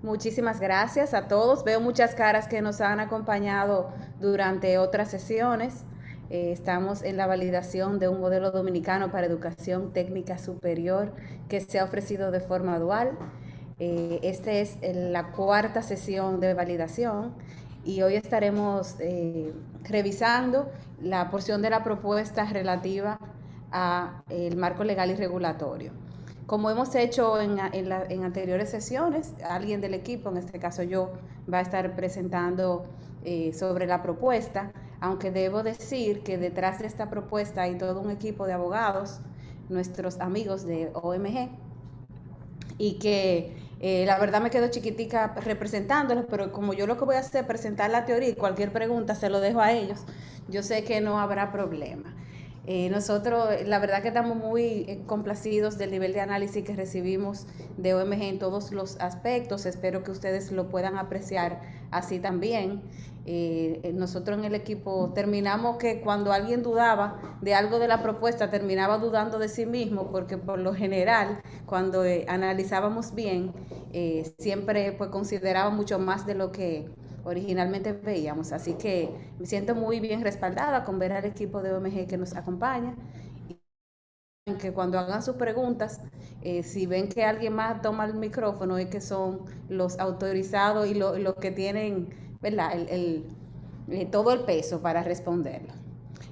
Muchísimas gracias a todos. Veo muchas caras que nos han acompañado durante otras sesiones. Estamos en la validación de un modelo dominicano para educación técnica superior que se ha ofrecido de forma dual. Esta es la cuarta sesión de validación y hoy estaremos revisando la porción de la propuesta relativa a el marco legal y regulatorio. Como hemos hecho en anteriores sesiones, alguien del equipo, en este caso yo, va a estar presentando sobre la propuesta, aunque debo decir que detrás de esta propuesta hay todo un equipo de abogados, nuestros amigos de OMG, y que la verdad me quedo chiquitica representándolos, pero como yo lo que voy a hacer es presentar la teoría y cualquier pregunta se lo dejo a ellos, yo sé que no habrá problema. Nosotros, la verdad que estamos muy complacidos del nivel de análisis que recibimos de OMG en todos los aspectos. Espero que ustedes lo puedan apreciar así también. Nosotros en el equipo terminamos que cuando alguien dudaba de algo de la propuesta, terminaba dudando de sí mismo, porque por lo general, cuando analizábamos bien, siempre pues consideraba mucho más de lo que originalmente veíamos. Así que me siento muy bien respaldada con ver al equipo de OMG que nos acompaña. Y que cuando hagan sus preguntas, si ven que alguien más toma el micrófono, es que son los autorizados y los que tienen, ¿verdad? Todo el peso para responderlo.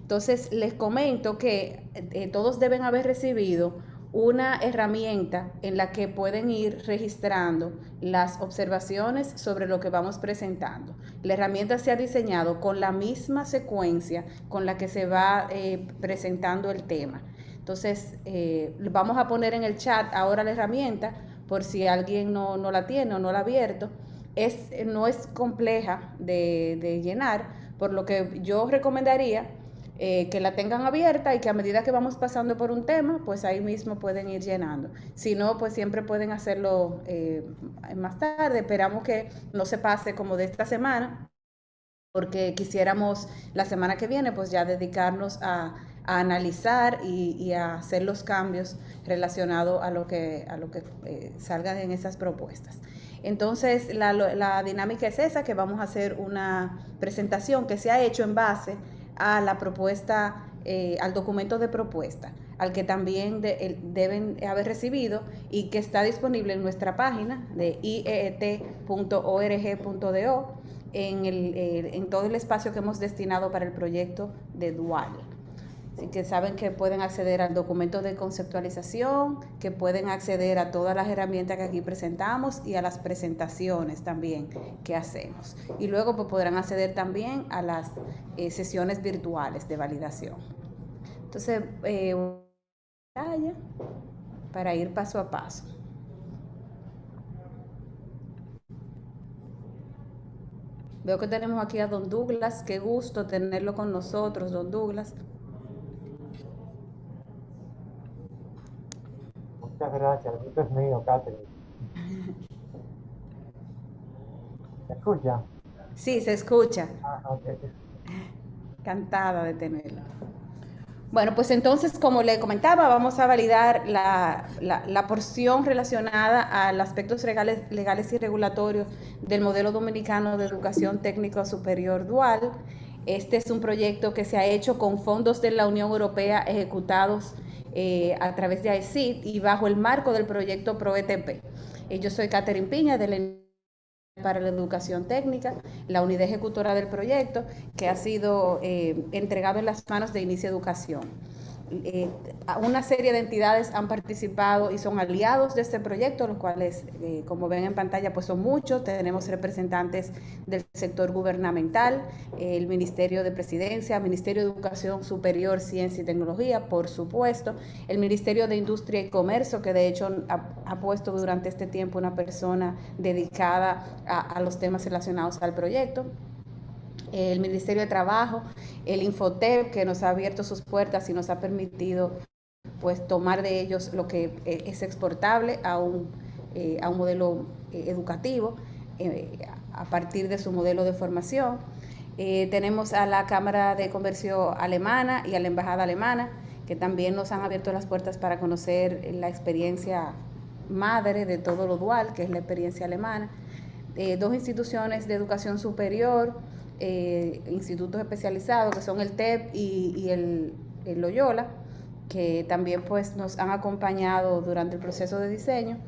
Entonces, les comento que todos deben haber recibido una herramienta en la que pueden ir registrando las observaciones sobre lo que vamos presentando. La herramienta se ha diseñado con la misma secuencia con la que se va presentando el tema. Entonces, vamos a poner en el chat ahora la herramienta por si alguien no la tiene o no la ha abierto. No es compleja de llenar, por lo que yo recomendaría que la tengan abierta y que a medida que vamos pasando por un tema, pues ahí mismo pueden ir llenando. Si no, pues siempre pueden hacerlo más tarde. Esperamos que no se pase como de esta semana, porque quisiéramos la semana que viene pues ya dedicarnos a analizar y a hacer los cambios relacionados a lo que salgan en esas propuestas. Entonces la dinámica es esa, que vamos a hacer una presentación que se ha hecho en base a la propuesta, al documento de propuesta, al que también deben haber recibido y que está disponible en nuestra página de iet.org.do en todo el espacio que hemos destinado para el proyecto de Dual. Así que saben que pueden acceder al documento de conceptualización, que pueden acceder a todas las herramientas que aquí presentamos y a las presentaciones también que hacemos. Y luego pues, podrán acceder también a las sesiones virtuales de validación. Entonces, para ir paso a paso. Veo que tenemos aquí a don Douglas. Qué gusto tenerlo con nosotros, don Douglas. Muchas gracias, el gusto es mío, Catherine. ¿Me escucha? Sí, se escucha. Okay. Encantada de tenerlo. Bueno, pues entonces, como le comentaba, vamos a validar la porción relacionada a los aspectos legales y regulatorios del modelo dominicano de educación técnica superior dual. Este es un proyecto que se ha hecho con fondos de la Unión Europea ejecutados a través de AECID y bajo el marco del proyecto ProETP. Yo soy Catherine Piña de la para la educación técnica, la unidad ejecutora del proyecto, que ha sido entregado en las manos de Inicia Educación. Una serie de entidades han participado y son aliados de este proyecto, los cuales, como ven en pantalla, pues son muchos. Tenemos representantes del sector gubernamental, el Ministerio de Presidencia, Ministerio de Educación Superior, Ciencia y Tecnología, por supuesto, el Ministerio de Industria y Comercio, que de hecho ha puesto durante este tiempo una persona dedicada a los temas relacionados al proyecto, el Ministerio de Trabajo, el Infotep, que nos ha abierto sus puertas y nos ha permitido pues tomar de ellos lo que es exportable a un modelo educativo a partir de su modelo de formación. Tenemos a la Cámara de Comercio alemana y a la Embajada alemana, que también nos han abierto las puertas para conocer la experiencia madre de todo lo dual, que es la experiencia alemana. dos instituciones de educación superior, institutos especializados que son el TEP y el Loyola, que también pues nos han acompañado durante el proceso de diseño,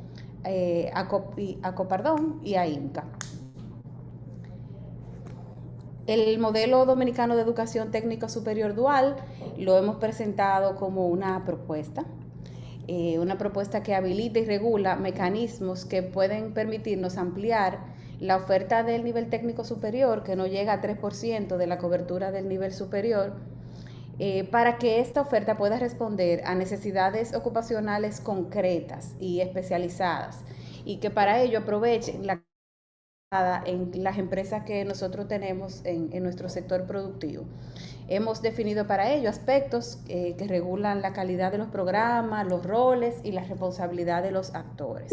a Copardón y a INCA. El modelo dominicano de educación técnica superior dual lo hemos presentado como una propuesta que habilita y regula mecanismos que pueden permitirnos ampliar la oferta del nivel técnico superior, que no llega a 3% de la cobertura del nivel superior, para que esta oferta pueda responder a necesidades ocupacionales concretas y especializadas, y que para ello aprovechen en las empresas que nosotros tenemos en nuestro sector productivo. Hemos definido para ello aspectos que regulan la calidad de los programas, los roles y la responsabilidad de los actores.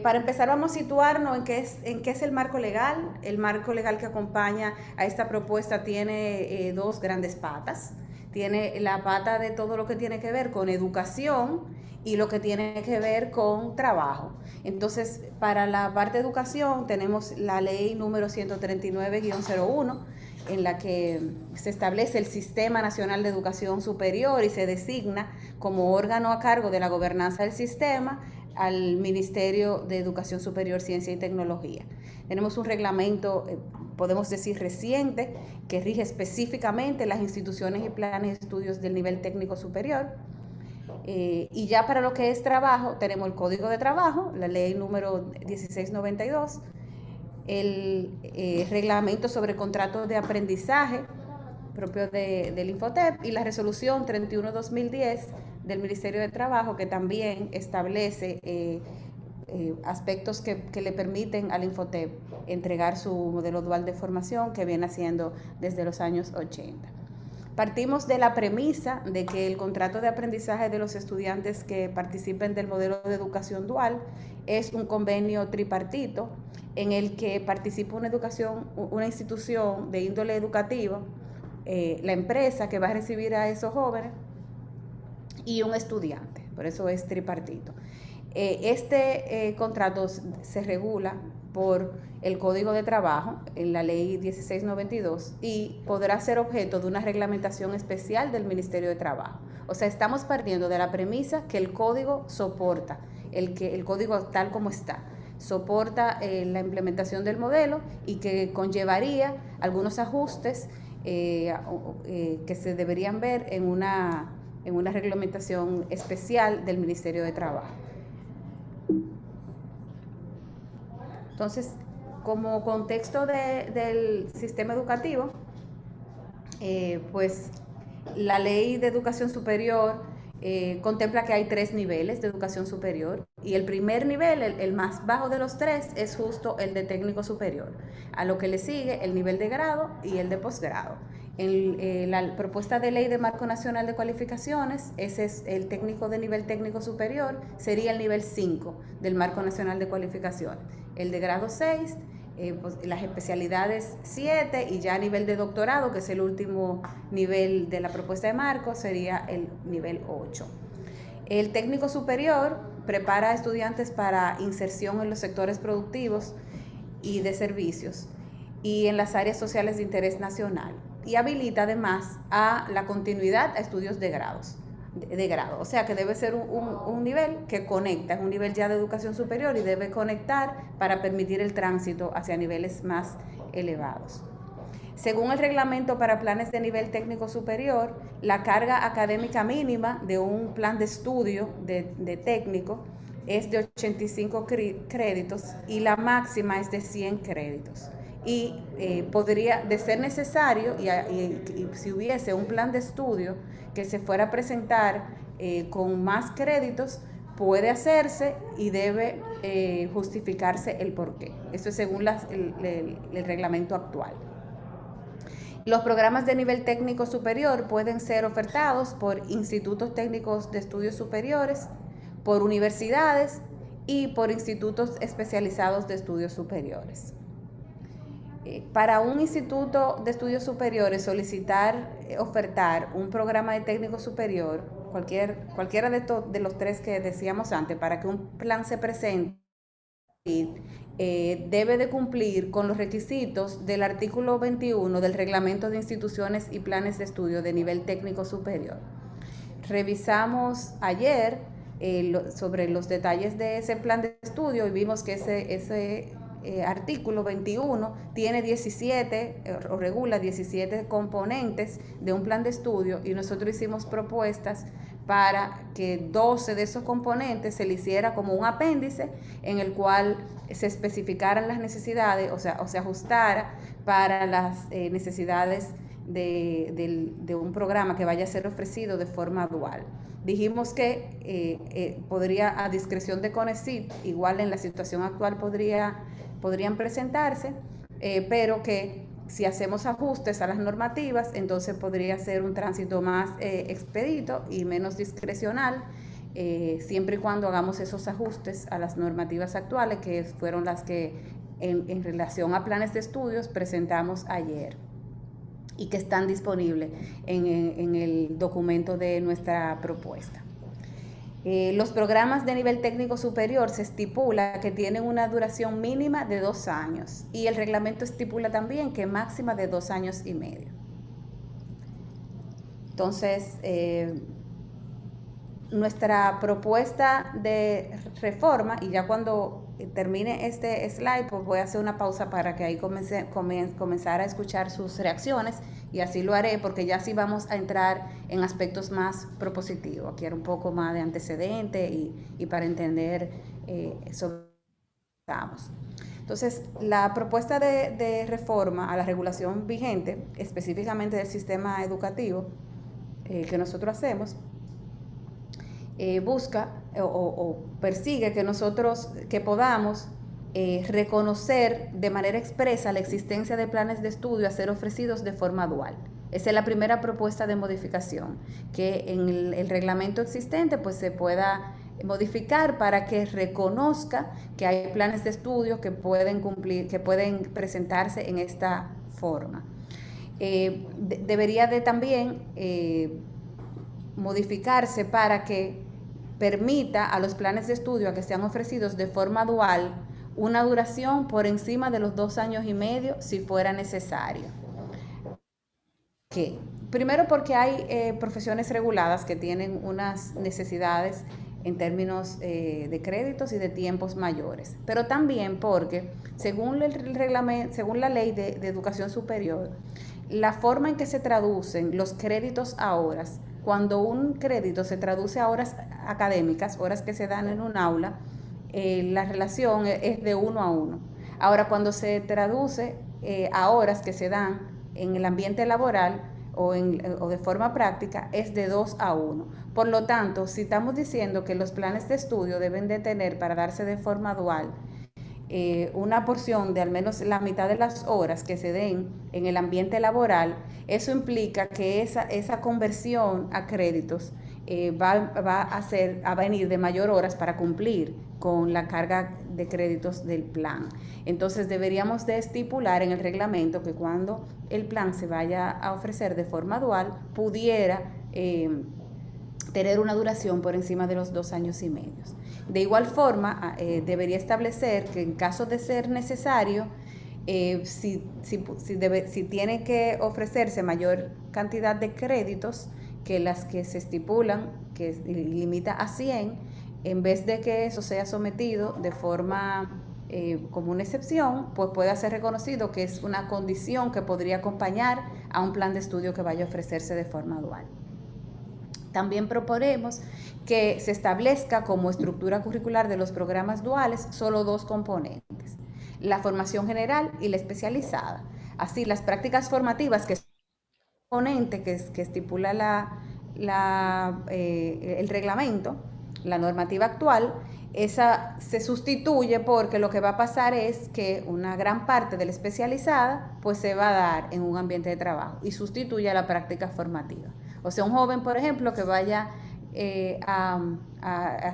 Para empezar, vamos a situarnos en qué es el marco legal. El marco legal que acompaña a esta propuesta tiene dos grandes patas. Tiene la pata de todo lo que tiene que ver con educación y lo que tiene que ver con trabajo. Entonces, para la parte de educación tenemos la ley número 139-01, en la que se establece el Sistema Nacional de Educación Superior y se designa como órgano a cargo de la gobernanza del sistema al Ministerio de Educación Superior, Ciencia y Tecnología. Tenemos un reglamento, podemos decir reciente, que rige específicamente las instituciones y planes de estudios del nivel técnico superior. Y ya para lo que es trabajo, tenemos el Código de Trabajo, la ley número 1692, el reglamento sobre contratos de aprendizaje propio del Infotep y la resolución 31-2010 del Ministerio de Trabajo, que también establece aspectos que le permiten al Infotep entregar su modelo dual de formación que viene haciendo desde los años 80. Partimos de la premisa de que el contrato de aprendizaje de los estudiantes que participen del modelo de educación dual es un convenio tripartito en el que participa una institución de índole educativa, la empresa que va a recibir a esos jóvenes y un estudiante, por eso es tripartito. Este contrato se regula por el Código de Trabajo en la ley 1692 y podrá ser objeto de una reglamentación especial del Ministerio de Trabajo. O sea, estamos partiendo de la premisa que el código soporta, el código tal como está, soporta la implementación del modelo y que conllevaría algunos ajustes que se deberían ver en una reglamentación especial del Ministerio de Trabajo. Entonces, como contexto del sistema educativo, pues la ley de educación superior contempla que hay 3 niveles de educación superior y el primer nivel, el más bajo de los 3, es justo el de técnico superior, a lo que le sigue el nivel de grado y el de posgrado. En la propuesta de ley de Marco Nacional de Cualificaciones, ese es el técnico de nivel técnico superior, sería el nivel 5 del Marco Nacional de Cualificaciones. El de grado 6, pues, las especialidades 7 y ya a nivel de doctorado, que es el último nivel de la propuesta de Marco, sería el nivel 8. El técnico superior prepara a estudiantes para inserción en los sectores productivos y de servicios y en las áreas sociales de interés nacional y habilita además a la continuidad a estudios de grado. O sea que debe ser un nivel que conecta, es un nivel ya de educación superior y debe conectar para permitir el tránsito hacia niveles más elevados. Según el reglamento para planes de nivel técnico superior, la carga académica mínima de un plan de estudio de técnico es de 85 créditos y la máxima es de 100 créditos. Y podría, de ser necesario, y si hubiese un plan de estudio que se fuera a presentar con más créditos, puede hacerse y debe justificarse el porqué. Eso es según el reglamento actual. Los programas de nivel técnico superior pueden ser ofertados por institutos técnicos de estudios superiores, por universidades y por institutos especializados de estudios superiores. Para un instituto de estudios superiores ofertar un programa de técnico superior cualquiera de los tres que decíamos antes, para que un plan se presente, debe de cumplir con los requisitos del artículo 21 del Reglamento de Instituciones y Planes de Estudio de Nivel Técnico Superior. Revisamos ayer sobre los detalles de ese plan de estudio y vimos que ese artículo 21 tiene 17 o regula 17 componentes de un plan de estudio, y nosotros hicimos propuestas para que 12 de esos componentes se le hiciera como un apéndice en el cual se especificaran las necesidades, o se ajustara para las necesidades de un programa que vaya a ser ofrecido de forma dual. Dijimos que podría, a discreción de CONECYT, igual en la situación actual podrían presentarse, pero que si hacemos ajustes a las normativas, entonces podría ser un tránsito más expedito y menos discrecional, siempre y cuando hagamos esos ajustes a las normativas actuales, que fueron las que en relación a planes de estudios presentamos ayer y que están disponibles en el documento de nuestra propuesta. Los programas de nivel técnico superior se estipula que tienen una duración mínima de 2 años, y el reglamento estipula también que máxima de 2 años y medio. Entonces, nuestra propuesta de reforma, y ya cuando termine este slide, pues voy a hacer una pausa para que ahí comenzar a escuchar sus reacciones, y así lo haré porque ya sí vamos a entrar en aspectos más propositivos. Quiero un poco más de antecedente y para entender sobre lo que estamos. Entonces, la propuesta de reforma a la regulación vigente, específicamente del sistema educativo que nosotros hacemos, busca o persigue que podamos reconocer de manera expresa la existencia de planes de estudio a ser ofrecidos de forma dual. Esa es la primera propuesta de modificación, que en el reglamento existente pues se pueda modificar para que reconozca que hay planes de estudio que pueden presentarse en esta forma. Debería de también modificarse para que permita a los planes de estudio a que sean ofrecidos de forma dual una duración por encima de los 2 años y medio si fuera necesario. ¿Qué? Primero porque hay profesiones reguladas que tienen unas necesidades en términos de créditos y de tiempos mayores, pero también porque según la ley de educación superior, la forma en que se traducen los créditos a horas, cuando un crédito se traduce a horas académicas, horas que se dan en un aula, la relación es de 1 a 1. Ahora, cuando se traduce a horas que se dan en el ambiente laboral o de forma práctica, es de 2 a 1. Por lo tanto, si estamos diciendo que los planes de estudio deben de tener, para darse de forma dual, una porción de al menos la mitad de las horas que se den en el ambiente laboral, eso implica que esa conversión a créditos va a venir de mayor horas para cumplir con la carga de créditos del plan. Entonces deberíamos de estipular en el reglamento que cuando el plan se vaya a ofrecer de forma dual, pudiera tener una duración por encima de los 2 años y medio. De igual forma, debería establecer que en caso de ser necesario, si tiene que ofrecerse mayor cantidad de créditos que las que se estipulan, que limita a 100, en vez de que eso sea sometido de forma como una excepción, pues pueda ser reconocido que es una condición que podría acompañar a un plan de estudio que vaya a ofrecerse de forma dual. También proponemos que se establezca como estructura curricular de los programas duales solo 2 componentes: la formación general y la especializada. Así, las prácticas formativas, que es un componente que estipula el reglamento, la normativa actual, esa se sustituye porque lo que va a pasar es que una gran parte de la especializada pues se va a dar en un ambiente de trabajo y sustituye a la práctica formativa. O sea, un joven, por ejemplo, que vaya a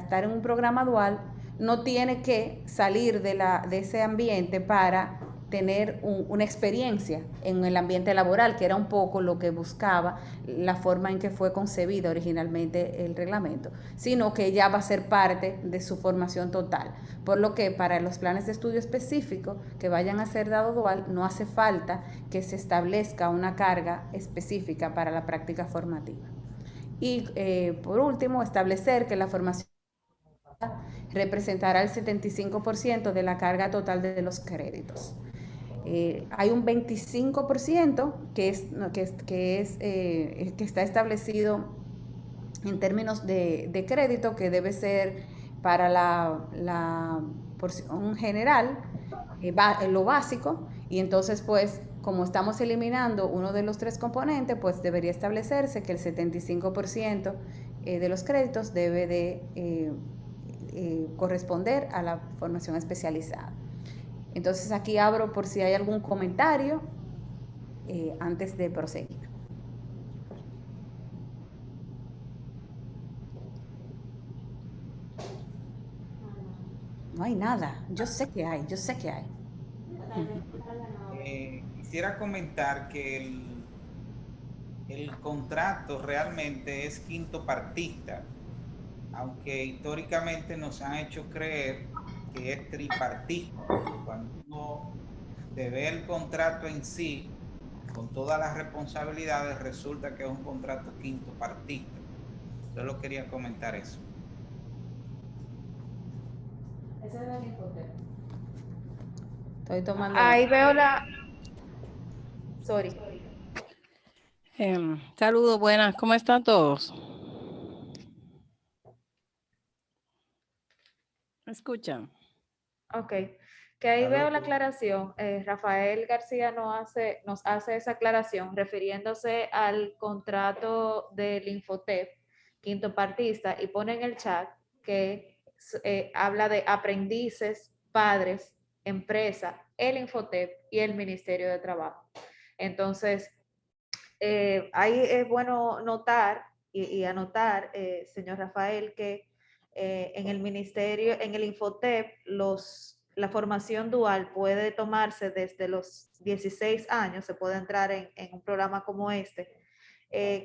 estar en un programa dual, no tiene que salir de ese ambiente para tener una experiencia en el ambiente laboral, que era un poco lo que buscaba la forma en que fue concebido originalmente el reglamento, sino que ya va a ser parte de su formación total. Por lo que para los planes de estudio específicos que vayan a ser dado dual, no hace falta que se establezca una carga específica para la práctica formativa. Y por último, establecer que la formación representará el 75% de la carga total de los créditos. Hay un 25% que está establecido en términos de crédito, que debe ser para la porción general, lo básico, y entonces pues como estamos eliminando uno de los tres componentes, pues debería establecerse que el 75% de los créditos debe de corresponder a la formación especializada. Entonces aquí abro por si hay algún comentario antes de proseguir. No hay nada, yo sé que hay. Quisiera comentar que el contrato realmente es quintopartista, aunque históricamente nos han hecho creer que es tripartista. Cuando uno se ve el contrato en sí, con todas las responsabilidades, resulta que es un contrato quintopartista. Solo quería comentar eso. Ese es el infote. Estoy tomando. Ahí veo la... Sorry. Saludos, buenas, ¿cómo están todos? ¿Me escuchan? Ok, que ahí veo la aclaración. Rafael García nos hace esa aclaración refiriéndose al contrato del Infotep, quinto partista, y pone en el chat que habla de aprendices, padres, empresa, el Infotep y el Ministerio de Trabajo. Entonces, ahí es bueno notar y anotar, señor Rafael, que en el ministerio, en el Infotep, la formación dual puede tomarse desde los 16 años, se puede entrar en un programa como este.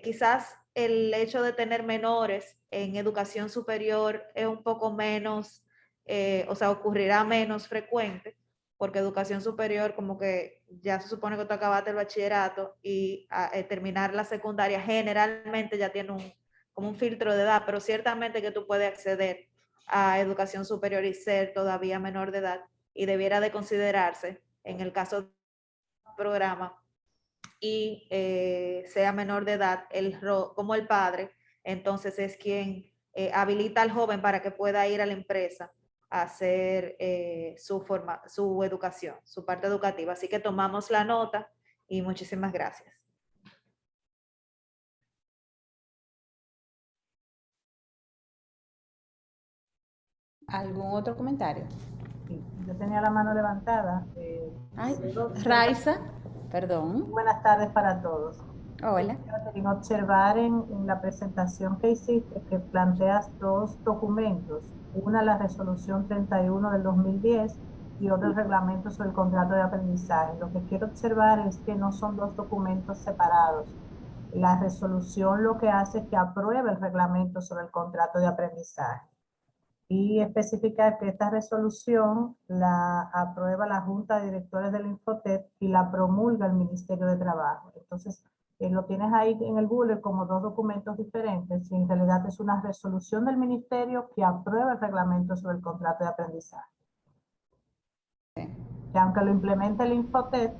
Quizás el hecho de tener menores en educación superior es un poco menos, o sea, ocurrirá menos frecuente, porque educación superior como que ya se supone que tú acabaste el bachillerato y terminar la secundaria generalmente ya tiene como un filtro de edad, pero ciertamente que tú puedes acceder a educación superior y ser todavía menor de edad, y debiera de considerarse en el caso del programa y sea menor de edad como el padre, entonces es quien habilita al joven para que pueda ir a la empresa a hacer su educación, su parte educativa. Así que tomamos la nota y muchísimas gracias. ¿Algún otro comentario? Sí, yo tenía la mano levantada. Raiza, perdón. Buenas tardes para todos. Hola. En observar en la presentación que hiciste que planteas dos documentos, una la resolución 31 del 2010 y otro el reglamento sobre el contrato de aprendizaje. Lo que quiero observar es que no son dos documentos separados. La resolución lo que hace es que apruebe el reglamento sobre el contrato de aprendizaje y especificar que esta resolución la aprueba la Junta de Directores del Infotep y la promulga el Ministerio de Trabajo. Entonces, lo tienes ahí en el bullet como dos documentos diferentes y en realidad es una resolución del Ministerio que aprueba el reglamento sobre el contrato de aprendizaje. Que aunque lo implemente el Infotep,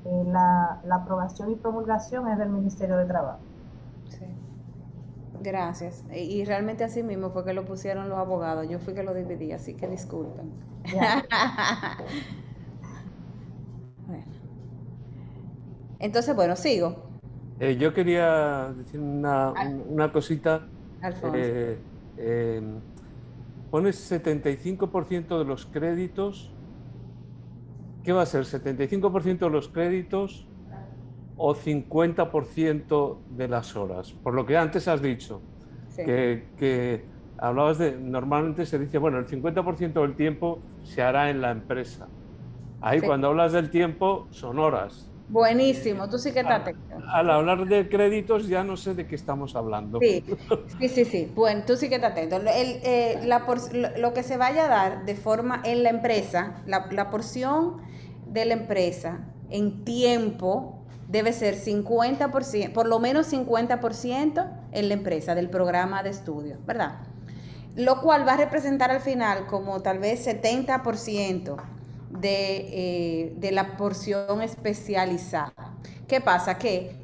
la aprobación y promulgación es del Ministerio de Trabajo. Sí. Gracias. Y realmente así mismo fue que lo pusieron los abogados. Yo fui que lo dividí, así que disculpen. Bueno. Entonces, bueno, sigo. Yo quería decir una cosita. Alfonso. Pones 75% de los créditos. ¿Qué va a ser? ¿75% de los créditos o 50% de las horas? Por lo que antes has dicho, Sí. que hablabas de, normalmente se dice, bueno, el 50% del tiempo se hará en la empresa. Ahí Sí. cuando hablas del tiempo son horas. Buenísimo, tú sí que estás Al, atento. al hablar de créditos ya no sé de qué estamos hablando. Sí, sí, sí, sí. Bueno, tú sí que estás atento. Lo que se vaya a dar de forma en la empresa, la porción de la empresa en tiempo debe ser 50%, por lo menos 50% en la empresa del programa de estudio, ¿verdad? Lo cual va a representar al final como tal vez 70% de la porción especializada. ¿Qué pasa? Que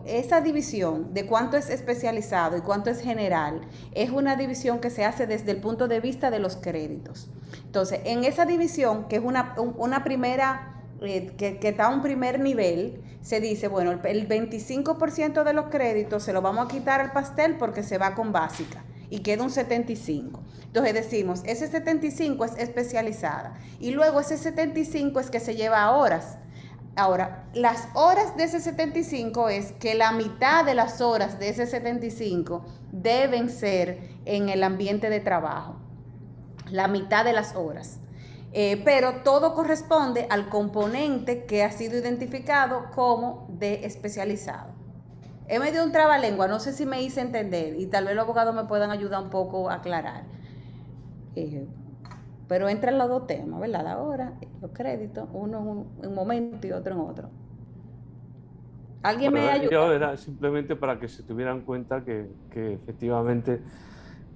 esa división de cuánto es especializado y cuánto es general es una división que se hace desde el punto de vista de los créditos. Entonces, en esa división, que es una primera, que está a un primer nivel, se dice, bueno, el 25% de los créditos se lo vamos a quitar al pastel porque se va con básica y queda un 75. Entonces decimos, ese 75 es especializada y luego ese 75 es que se lleva a horas. Ahora, las horas de ese 75 es que la mitad de las horas de ese 75 deben ser en el ambiente de trabajo. La mitad de las horas. Pero todo corresponde al componente que ha sido identificado como de especializado. Es medio un trabalengua, no sé si me hice entender y tal vez los abogados me puedan ayudar un poco a aclarar. Pero entran los dos temas, ¿verdad? La hora, los créditos, uno en un momento y otro en otro. ¿Alguien me Bueno, yo ayuda? era simplemente para que se tuvieran cuenta que efectivamente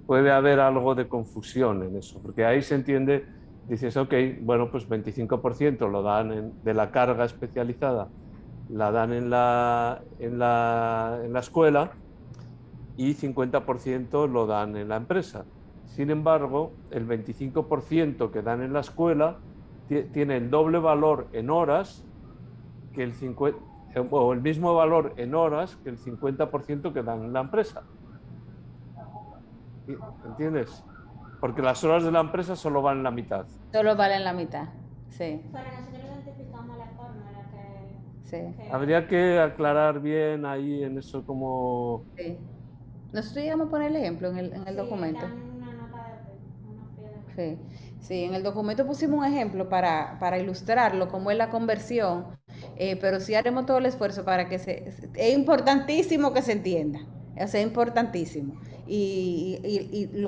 puede haber algo de confusión en eso, porque ahí se entiende, dices, ok, bueno, pues 25% lo dan de la carga especializada, la dan en la escuela y 50% lo dan en la empresa. Sin embargo, el 25% que dan en la escuela tiene el doble valor en horas que el 50%, o el mismo valor en horas que el 50% que dan en la empresa. ¿Entiendes? Porque las horas de la empresa solo van la mitad. Solo valen la mitad. Sí. Pero nosotros identificamos la fórmula Sí. Habría que aclarar bien ahí en eso como... Sí. Nosotros llegamos a poner el ejemplo en el documento. Está en una nota unos pies de... Sí. Sí, en el documento pusimos un ejemplo para ilustrarlo, cómo es la conversión, pero sí haremos todo el esfuerzo para que es importantísimo que se entienda, o sea, es importantísimo.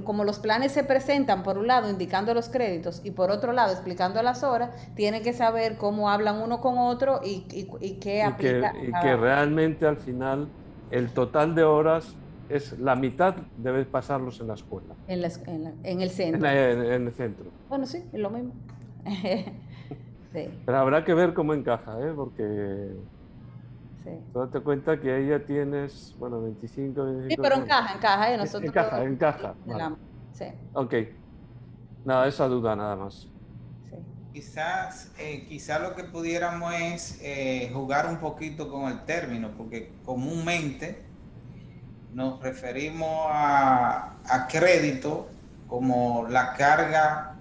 Como los planes se presentan, por un lado, indicando los créditos y por otro lado, explicando las horas, tienen que saber cómo hablan uno con otro y qué aplica. Y que realmente al final el total de horas es la mitad, debes pasarlos en la escuela, En el centro. en el centro. Bueno, sí, es lo mismo. Sí, Pero habrá que ver cómo encaja, ¿eh? Porque sí. tú date cuenta que ahí ya tienes, bueno, 25, Sí, 25... pero bueno, encaja, nosotros. encaja. Vale. Sí, Ok. Nada, esa duda nada más. sí. Quizás lo que pudiéramos es jugar un poquito con el término, porque comúnmente nos referimos a crédito como la carga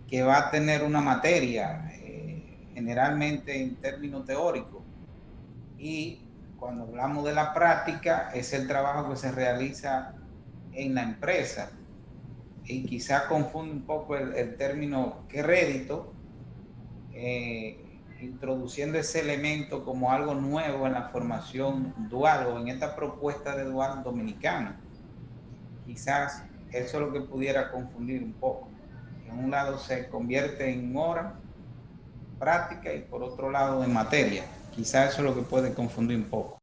que va a tener una materia, generalmente en términos teóricos. Y cuando hablamos de la práctica, es el trabajo que se realiza en la empresa. Y quizás confunde un poco el término crédito, introduciendo ese elemento como algo nuevo en la formación dual o en esta propuesta de dual dominicano. Quizás eso es lo que pudiera confundir un poco. En un lado se convierte en hora práctica y por otro lado en materia. Quizás eso es lo que puede confundir un poco.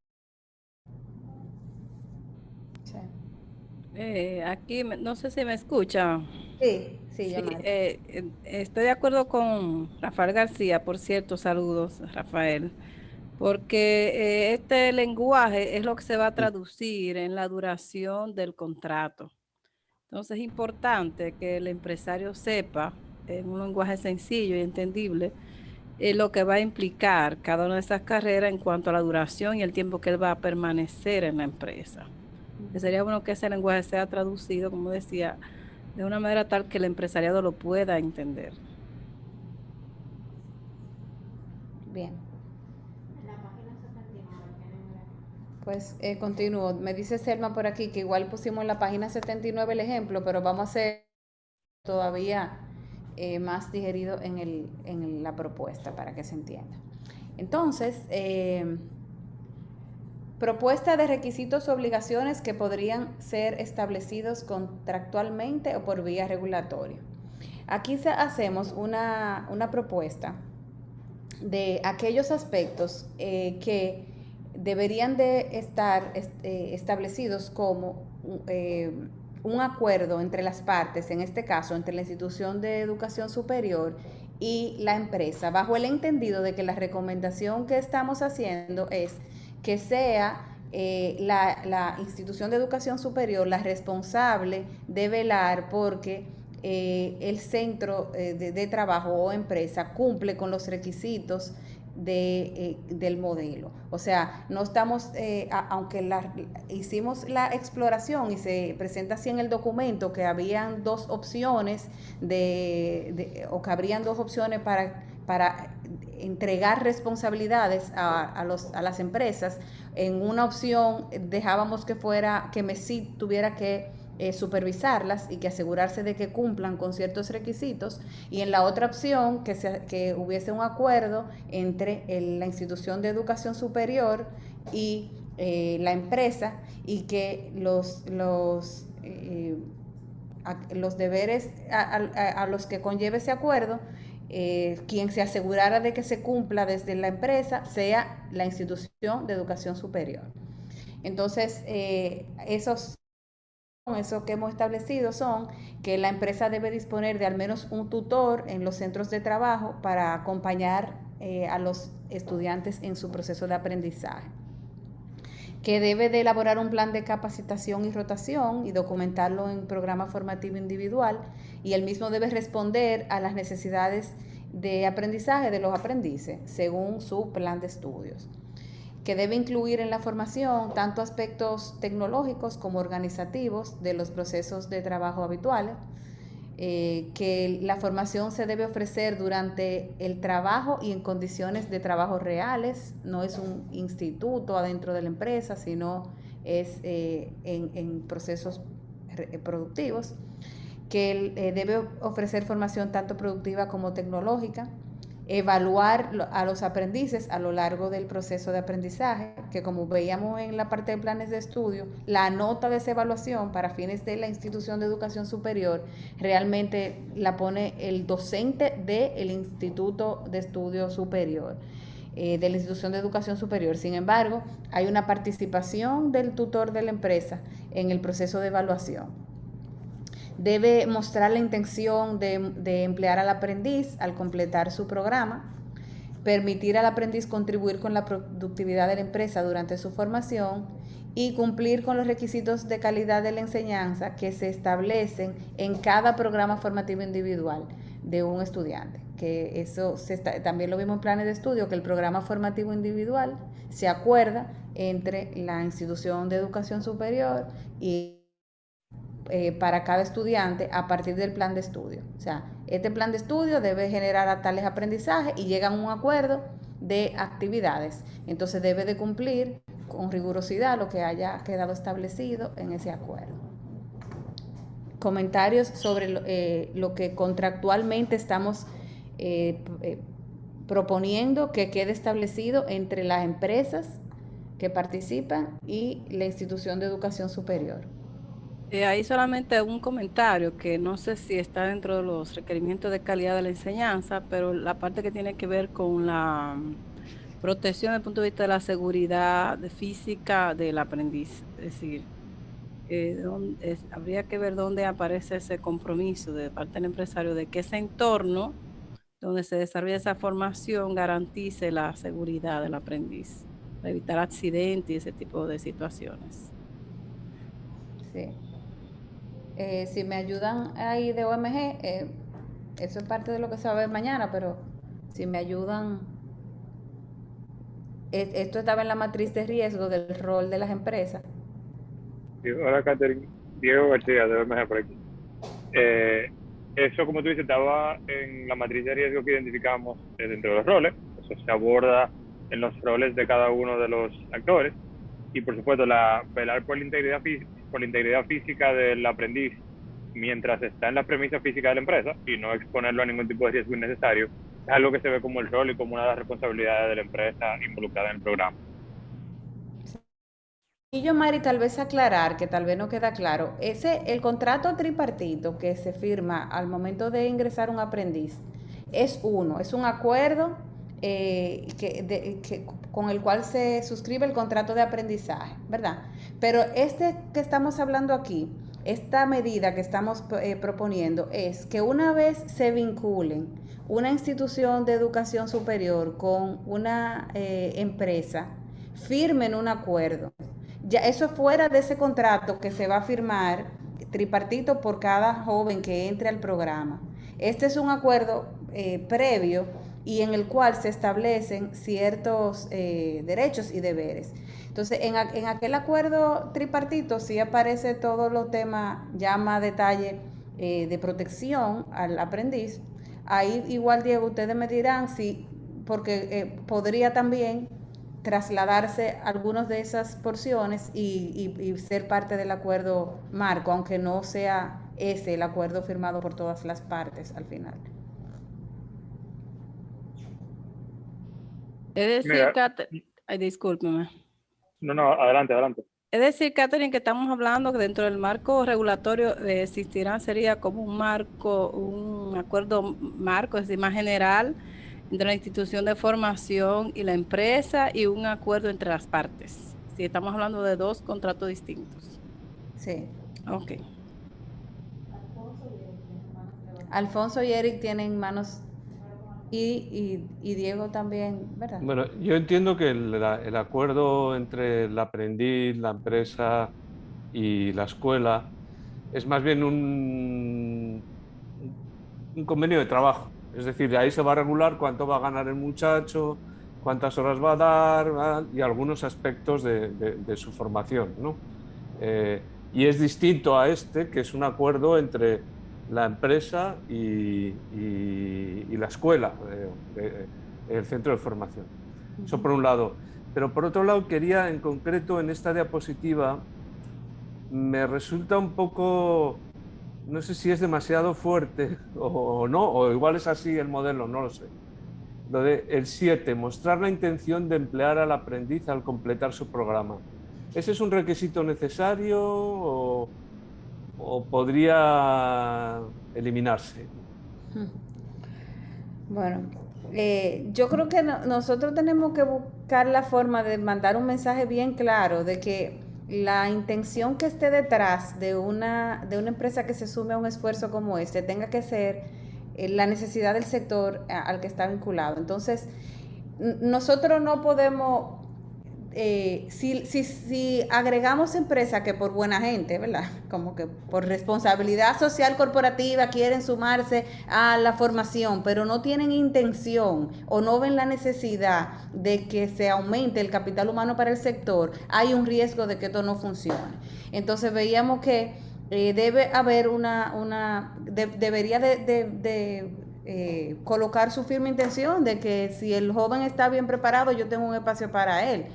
Aquí, no sé si me escucha. Sí, sí, Sí, Yamari. estoy de acuerdo con Rafael García, por cierto, saludos, Rafael, porque este lenguaje es lo que se va a traducir en la duración del contrato. Entonces es importante que el empresario sepa, en un lenguaje sencillo y entendible, lo que va a implicar cada una de esas carreras en cuanto a la duración y el tiempo que él va a permanecer en la empresa. Sería bueno que ese lenguaje sea traducido, como decía, de una manera tal que el empresariado lo pueda entender. Bien, En la página 79 tienen pues continúo. Me dice Selma por aquí que igual pusimos en la página 79 el ejemplo, pero vamos a hacer todavía más digerido en la propuesta para que se entienda. Entonces, propuesta de requisitos o obligaciones que podrían ser establecidos contractualmente o por vía regulatoria. Aquí hacemos una propuesta de aquellos aspectos que deberían de estar establecidos como un acuerdo entre las partes, en este caso entre la institución de educación superior y la empresa, bajo el entendido de que la recomendación que estamos haciendo es que sea la institución de educación superior la responsable de velar porque el centro de trabajo o empresa cumple con los requisitos del modelo. O sea, no estamos, aunque hicimos la exploración y se presenta así en el documento que habían dos opciones o que habrían dos opciones para entregar responsabilidades a las empresas. En una opción dejábamos que MESID tuviera que supervisarlas y que asegurarse de que cumplan con ciertos requisitos, y en la otra opción que hubiese un acuerdo entre la institución de educación superior y la empresa, y que los deberes a los que conlleve ese acuerdo, quien se asegurara de que se cumpla desde la empresa sea la institución de educación superior. Entonces, eso que hemos establecido son que la empresa debe disponer de al menos un tutor en los centros de trabajo para acompañar a los estudiantes en su proceso de aprendizaje, que debe de elaborar un plan de capacitación y rotación y documentarlo en programa formativo individual, y el mismo debe responder a las necesidades de aprendizaje de los aprendices según su plan de estudios, que debe incluir en la formación tanto aspectos tecnológicos como organizativos de los procesos de trabajo habituales, que la formación se debe ofrecer durante el trabajo y en condiciones de trabajo reales, no es un instituto adentro de la empresa, sino es en procesos productivos, que debe ofrecer formación tanto productiva como tecnológica, evaluar a los aprendices a lo largo del proceso de aprendizaje, que como veíamos en la parte de planes de estudio, la nota de esa evaluación para fines de la institución de educación superior realmente la pone el docente del Instituto de Estudio Superior, de la institución de educación superior. Sin embargo, hay una participación del tutor de la empresa en el proceso de evaluación. Debe mostrar la intención de emplear al aprendiz al completar su programa, permitir al aprendiz contribuir con la productividad de la empresa durante su formación y cumplir con los requisitos de calidad de la enseñanza que se establecen en cada programa formativo individual de un estudiante. Que eso también lo vimos en planes de estudio, que el programa formativo individual se acuerda entre la institución de educación superior y para cada estudiante a partir del plan de estudio. O sea, este plan de estudio debe generar a tales aprendizajes y llegan a un acuerdo de actividades. Entonces debe de cumplir con rigurosidad lo que haya quedado establecido en ese acuerdo. Comentarios sobre lo que contractualmente estamos proponiendo que quede establecido entre las empresas que participan y la institución de educación superior. Ahí solamente un comentario que no sé si está dentro de los requerimientos de calidad de la enseñanza, pero la parte que tiene que ver con la protección desde el punto de vista de la seguridad física del aprendiz. Es decir, habría que ver dónde aparece ese compromiso de parte del empresario de que ese entorno donde se desarrolla esa formación garantice la seguridad del aprendiz, para evitar accidentes y ese tipo de situaciones. Sí. Si me ayudan ahí de OMG, eso es parte de lo que se va a ver mañana, pero si me ayudan, esto estaba en la matriz de riesgo del rol de las empresas. Sí, hola, Catherine. Diego García, de OMG por aquí. Eso, como tú dices, estaba en la matriz de riesgo que identificamos dentro de los roles. Eso se aborda en los roles de cada uno de los actores. Y, por supuesto, velar por la integridad física del aprendiz mientras está en la premisa física de la empresa y no exponerlo a ningún tipo de riesgo innecesario, es algo que se ve como el rol y como una de las responsabilidades de la empresa involucrada en el programa. Y yo, Mari, tal vez aclarar, que tal vez no queda claro, el contrato tripartito que se firma al momento de ingresar un aprendiz es un acuerdo con el cual se suscribe el contrato de aprendizaje, ¿verdad? Pero este que estamos hablando aquí, esta medida que estamos proponiendo es que una vez se vinculen una institución de educación superior con una empresa, firmen un acuerdo. Ya eso fuera de ese contrato que se va a firmar tripartito por cada joven que entre al programa. Este es un acuerdo previo y en el cual se establecen ciertos derechos y deberes. Entonces, en aquel acuerdo tripartito sí aparece todos los temas ya más detalle de protección al aprendiz. Ahí igual, Diego, ustedes me dirán si, porque podría también trasladarse algunas de esas porciones y ser parte del acuerdo marco, aunque no sea ese el acuerdo firmado por todas las partes al final. Es decir, Mira, discúlpeme. no, adelante. Es decir, Catherine, que estamos hablando que dentro del marco regulatorio existirá, sería como un marco, un acuerdo marco, es decir, más general, entre la institución de formación y la empresa y un acuerdo entre las partes. Si estamos hablando de dos contratos distintos. Sí. Ok. Alfonso y Eric tienen manos y Diego también, ¿verdad? Bueno, yo entiendo que el acuerdo entre el aprendiz, la empresa y la escuela es más bien un convenio de trabajo. Es decir, ahí se va a regular cuánto va a ganar el muchacho, cuántas horas va a dar y algunos aspectos de su formación, ¿no? Y es distinto a este, que es un acuerdo entre la empresa y la escuela, el centro de formación. Eso por un lado. Pero por otro lado, quería en concreto en esta diapositiva, me resulta un poco, no sé si es demasiado fuerte o no, o igual es así el modelo, no lo sé. Lo de el 7, mostrar la intención de emplear al aprendiz al completar su programa. ¿Ese es un requisito necesario o podría eliminarse? Bueno, yo creo que nosotros tenemos que buscar la forma de mandar un mensaje bien claro de que la intención que esté detrás de una empresa que se sume a un esfuerzo como este tenga que ser la necesidad del sector al que está vinculado. Entonces, nosotros no podemos, si agregamos empresas que por buena gente, ¿verdad? Como que por responsabilidad social corporativa quieren sumarse a la formación, pero no tienen intención o no ven la necesidad de que se aumente el capital humano para el sector, hay un riesgo de que esto no funcione. Entonces veíamos que debe haber debería colocar su firme intención de que si el joven está bien preparado, yo tengo un espacio para él.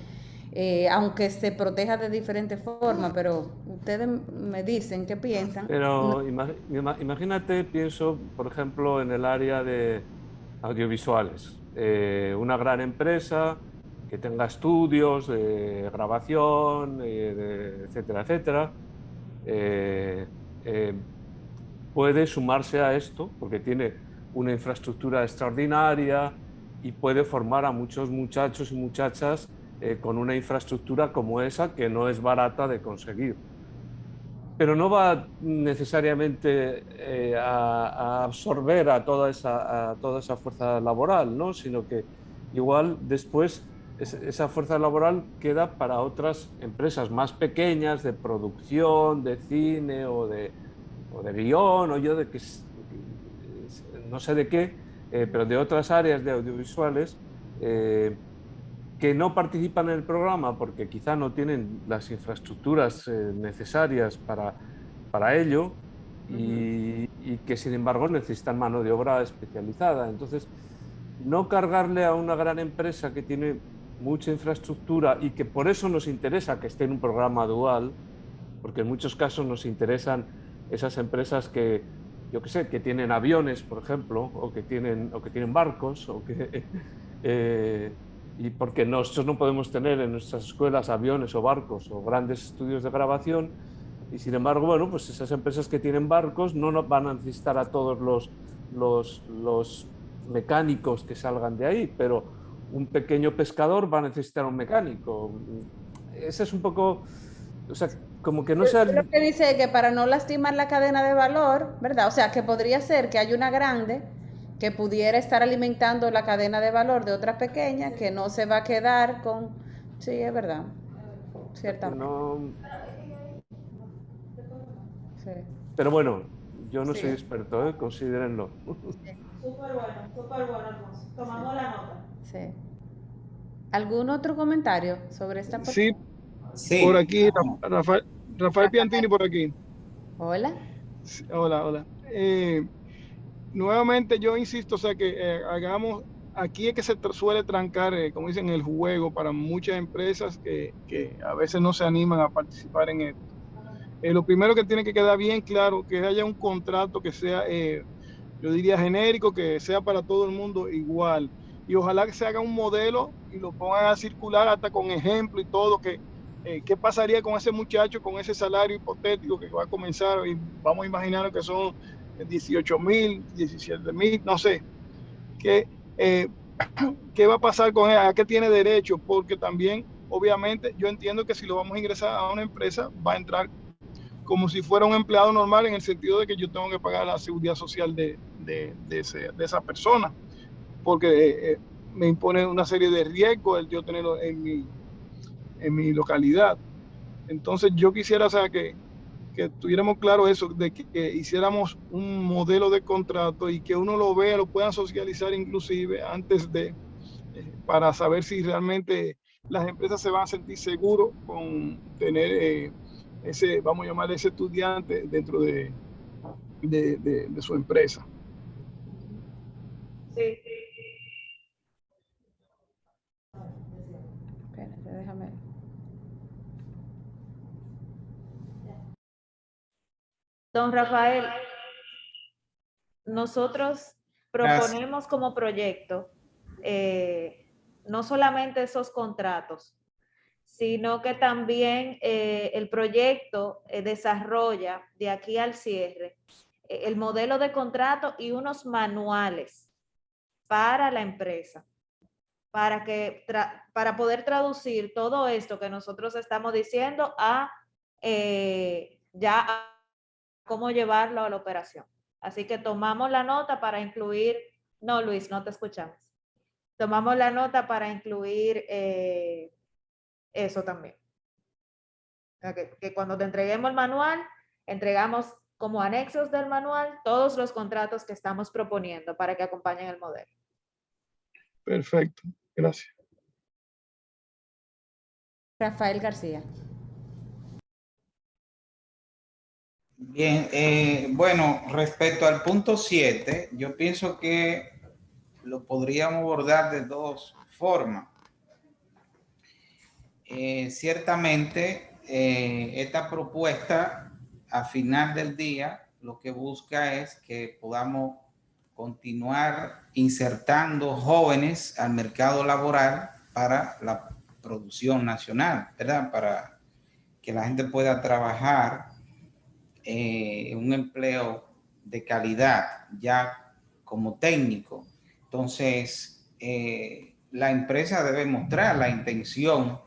Aunque se proteja de diferentes formas, pero ustedes me dicen qué piensan. Pero imagínate, pienso, por ejemplo, en el área de audiovisuales. Una gran empresa que tenga estudios de grabación, etcétera, etcétera, puede sumarse a esto porque tiene una infraestructura extraordinaria y puede formar a muchos muchachos y muchachas con una infraestructura como esa, que no es barata de conseguir. Pero no va necesariamente a absorber a toda esa fuerza laboral, ¿no? Sino que igual después esa fuerza laboral queda para otras empresas más pequeñas de producción, de cine o de guión, o yo de que no sé de qué, pero de otras áreas de audiovisuales que no participan en el programa porque quizá no tienen las infraestructuras necesarias para ello y que sin embargo necesitan mano de obra especializada. Entonces, no cargarle a una gran empresa que tiene mucha infraestructura y que por eso nos interesa que esté en un programa dual, porque en muchos casos nos interesan esas empresas que, yo qué sé, que tienen aviones, por ejemplo, o que tienen barcos, y porque nosotros no podemos tener en nuestras escuelas aviones o barcos o grandes estudios de grabación, y sin embargo, bueno, pues esas empresas que tienen barcos no nos van a necesitar a todos los mecánicos que salgan de ahí, pero un pequeño pescador va a necesitar un mecánico. Ese es un poco, o sea, como que no sea... Lo que dice que para no lastimar la cadena de valor, ¿verdad? O sea, que podría ser que hay una grande que pudiera estar alimentando la cadena de valor de otra pequeña que no se va a quedar con... Sí, es verdad, ciertamente. No... Sí. Pero bueno, yo no Sí. soy experto, ¿eh? Considérenlo. Súper bueno, Alfonso. Tomamos la nota. Sí. ¿Algún otro comentario sobre esta parte? Sí, Sí, por aquí, vamos. Rafael Piantini por aquí. Hola. Sí, hola, hola. Nuevamente yo insisto, o sea, que hagamos, aquí es que se suele trancar, como dicen, el juego para muchas empresas que a veces no se animan a participar en esto. Lo primero que tiene que quedar bien claro, que haya un contrato que sea, yo diría, genérico, que sea para todo el mundo igual. Y ojalá que se haga un modelo y lo pongan a circular hasta con ejemplo y todo, qué pasaría con ese muchacho, con ese salario hipotético que va a comenzar, y vamos a imaginar que son 18.000, 17.000, no sé, qué va a pasar con él, a qué tiene derecho, porque también, obviamente, yo entiendo que si lo vamos a ingresar a una empresa, va a entrar como si fuera un empleado normal, en el sentido de que yo tengo que pagar la seguridad social de esa persona, porque me impone una serie de riesgos el yo tenerlo en mi localidad. Entonces yo quisiera, o sea, que tuviéramos claro eso, de que hiciéramos un modelo de contrato y que uno lo vea, lo puedan socializar inclusive antes de, para saber si realmente las empresas se van a sentir seguros con tener ese, vamos a llamarle, ese estudiante dentro de su empresa. Sí. Espérate, déjame. Don Rafael, nosotros proponemos como proyecto no solamente esos contratos, sino que también el proyecto desarrolla de aquí al cierre el modelo de contrato y unos manuales para la empresa, para poder traducir todo esto que nosotros estamos diciendo a cómo llevarlo a la operación. Así que tomamos la nota para incluir, no Luis, no te escuchamos. Tomamos la nota para incluir eso también. Que cuando te entreguemos el manual, entregamos como anexos del manual todos los contratos que estamos proponiendo para que acompañen el modelo. Perfecto, gracias. Rafael García. Bien, bueno, respecto al punto 7, yo pienso que lo podríamos abordar de dos formas. Ciertamente, esta propuesta, a final del día, lo que busca es que podamos continuar insertando jóvenes al mercado laboral para la producción nacional, ¿verdad? Para que la gente pueda trabajar un empleo de calidad ya como técnico. Entonces, la empresa debe mostrar la intención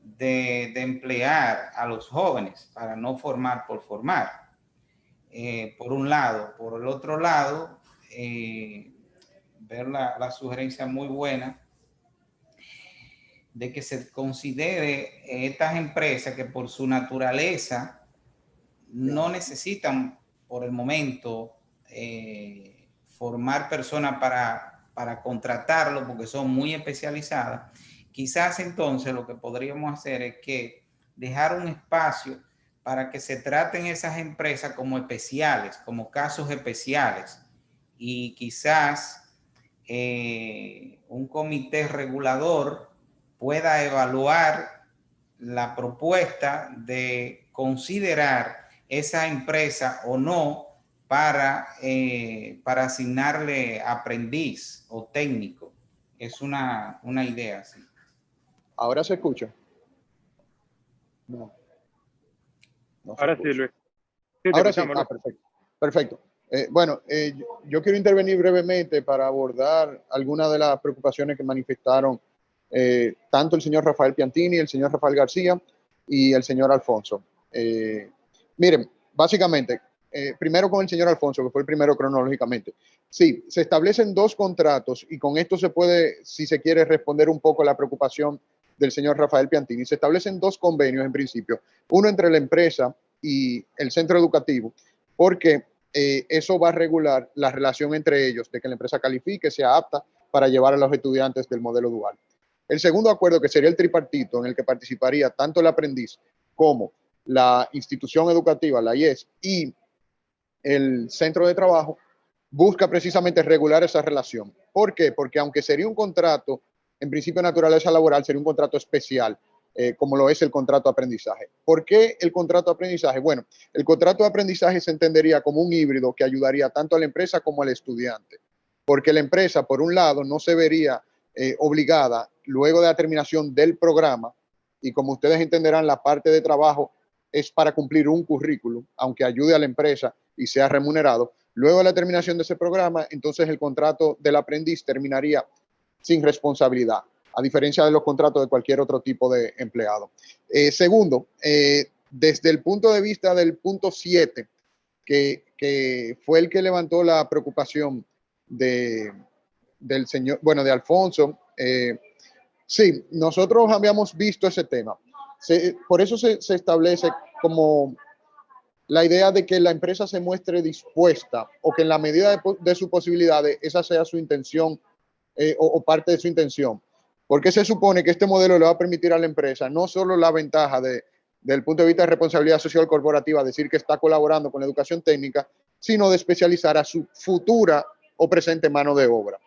de emplear a los jóvenes para no formar por formar. Por un lado. Por el otro lado, ver la sugerencia muy buena de que se considere estas empresas que por su naturaleza no necesitan por el momento formar personas para contratarlo porque son muy especializadas. Quizás entonces lo que podríamos hacer es que dejar un espacio para que se traten esas empresas como especiales, como casos especiales, y quizás un comité regulador pueda evaluar la propuesta de considerar esa empresa o no para asignarle aprendiz o técnico. Es una idea, sí. ¿Ahora se escucha? No. No se Ahora escucha. sí, Luis. Sí, te Ahora sí, escuchamos, Luis. perfecto. Perfecto. Bueno, yo quiero intervenir brevemente para abordar algunas de las preocupaciones que manifestaron tanto el señor Rafael Piantini, el señor Rafael García y el señor Alfonso. Miren, básicamente, primero con el señor Alfonso, que fue el primero cronológicamente. Sí, se establecen dos contratos y con esto se puede, si se quiere, responder un poco la preocupación del señor Rafael Piantini. Se establecen dos convenios en principio, uno entre la empresa y el centro educativo, porque eso va a regular la relación entre ellos, de que la empresa califique, sea apta para llevar a los estudiantes del modelo dual. El segundo acuerdo, que sería el tripartito, en el que participaría tanto el aprendiz como la institución educativa, la IES, y el centro de trabajo, busca precisamente regular esa relación. ¿Por qué? Porque aunque sería un contrato, en principio de naturaleza laboral, sería un contrato especial, como lo es el contrato de aprendizaje. ¿Por qué el contrato de aprendizaje? Bueno, el contrato de aprendizaje se entendería como un híbrido que ayudaría tanto a la empresa como al estudiante. Porque la empresa, por un lado, no se vería obligada, luego de la terminación del programa, y como ustedes entenderán, la parte de trabajo es para cumplir un currículum, aunque ayude a la empresa y sea remunerado. Luego de la terminación de ese programa, entonces el contrato del aprendiz terminaría sin responsabilidad, a diferencia de los contratos de cualquier otro tipo de empleado. Segundo, desde el punto de vista del punto 7, que fue el que levantó la preocupación del señor, bueno, de Alfonso, sí, nosotros habíamos visto ese tema. Por eso se establece como la idea de que la empresa se muestre dispuesta o que en la medida de sus posibilidades esa sea su intención o parte de su intención. Porque se supone que este modelo le va a permitir a la empresa no solo la ventaja del punto de vista de responsabilidad social corporativa, decir que está colaborando con la educación técnica, sino de especializar a su futura o presente mano de obra.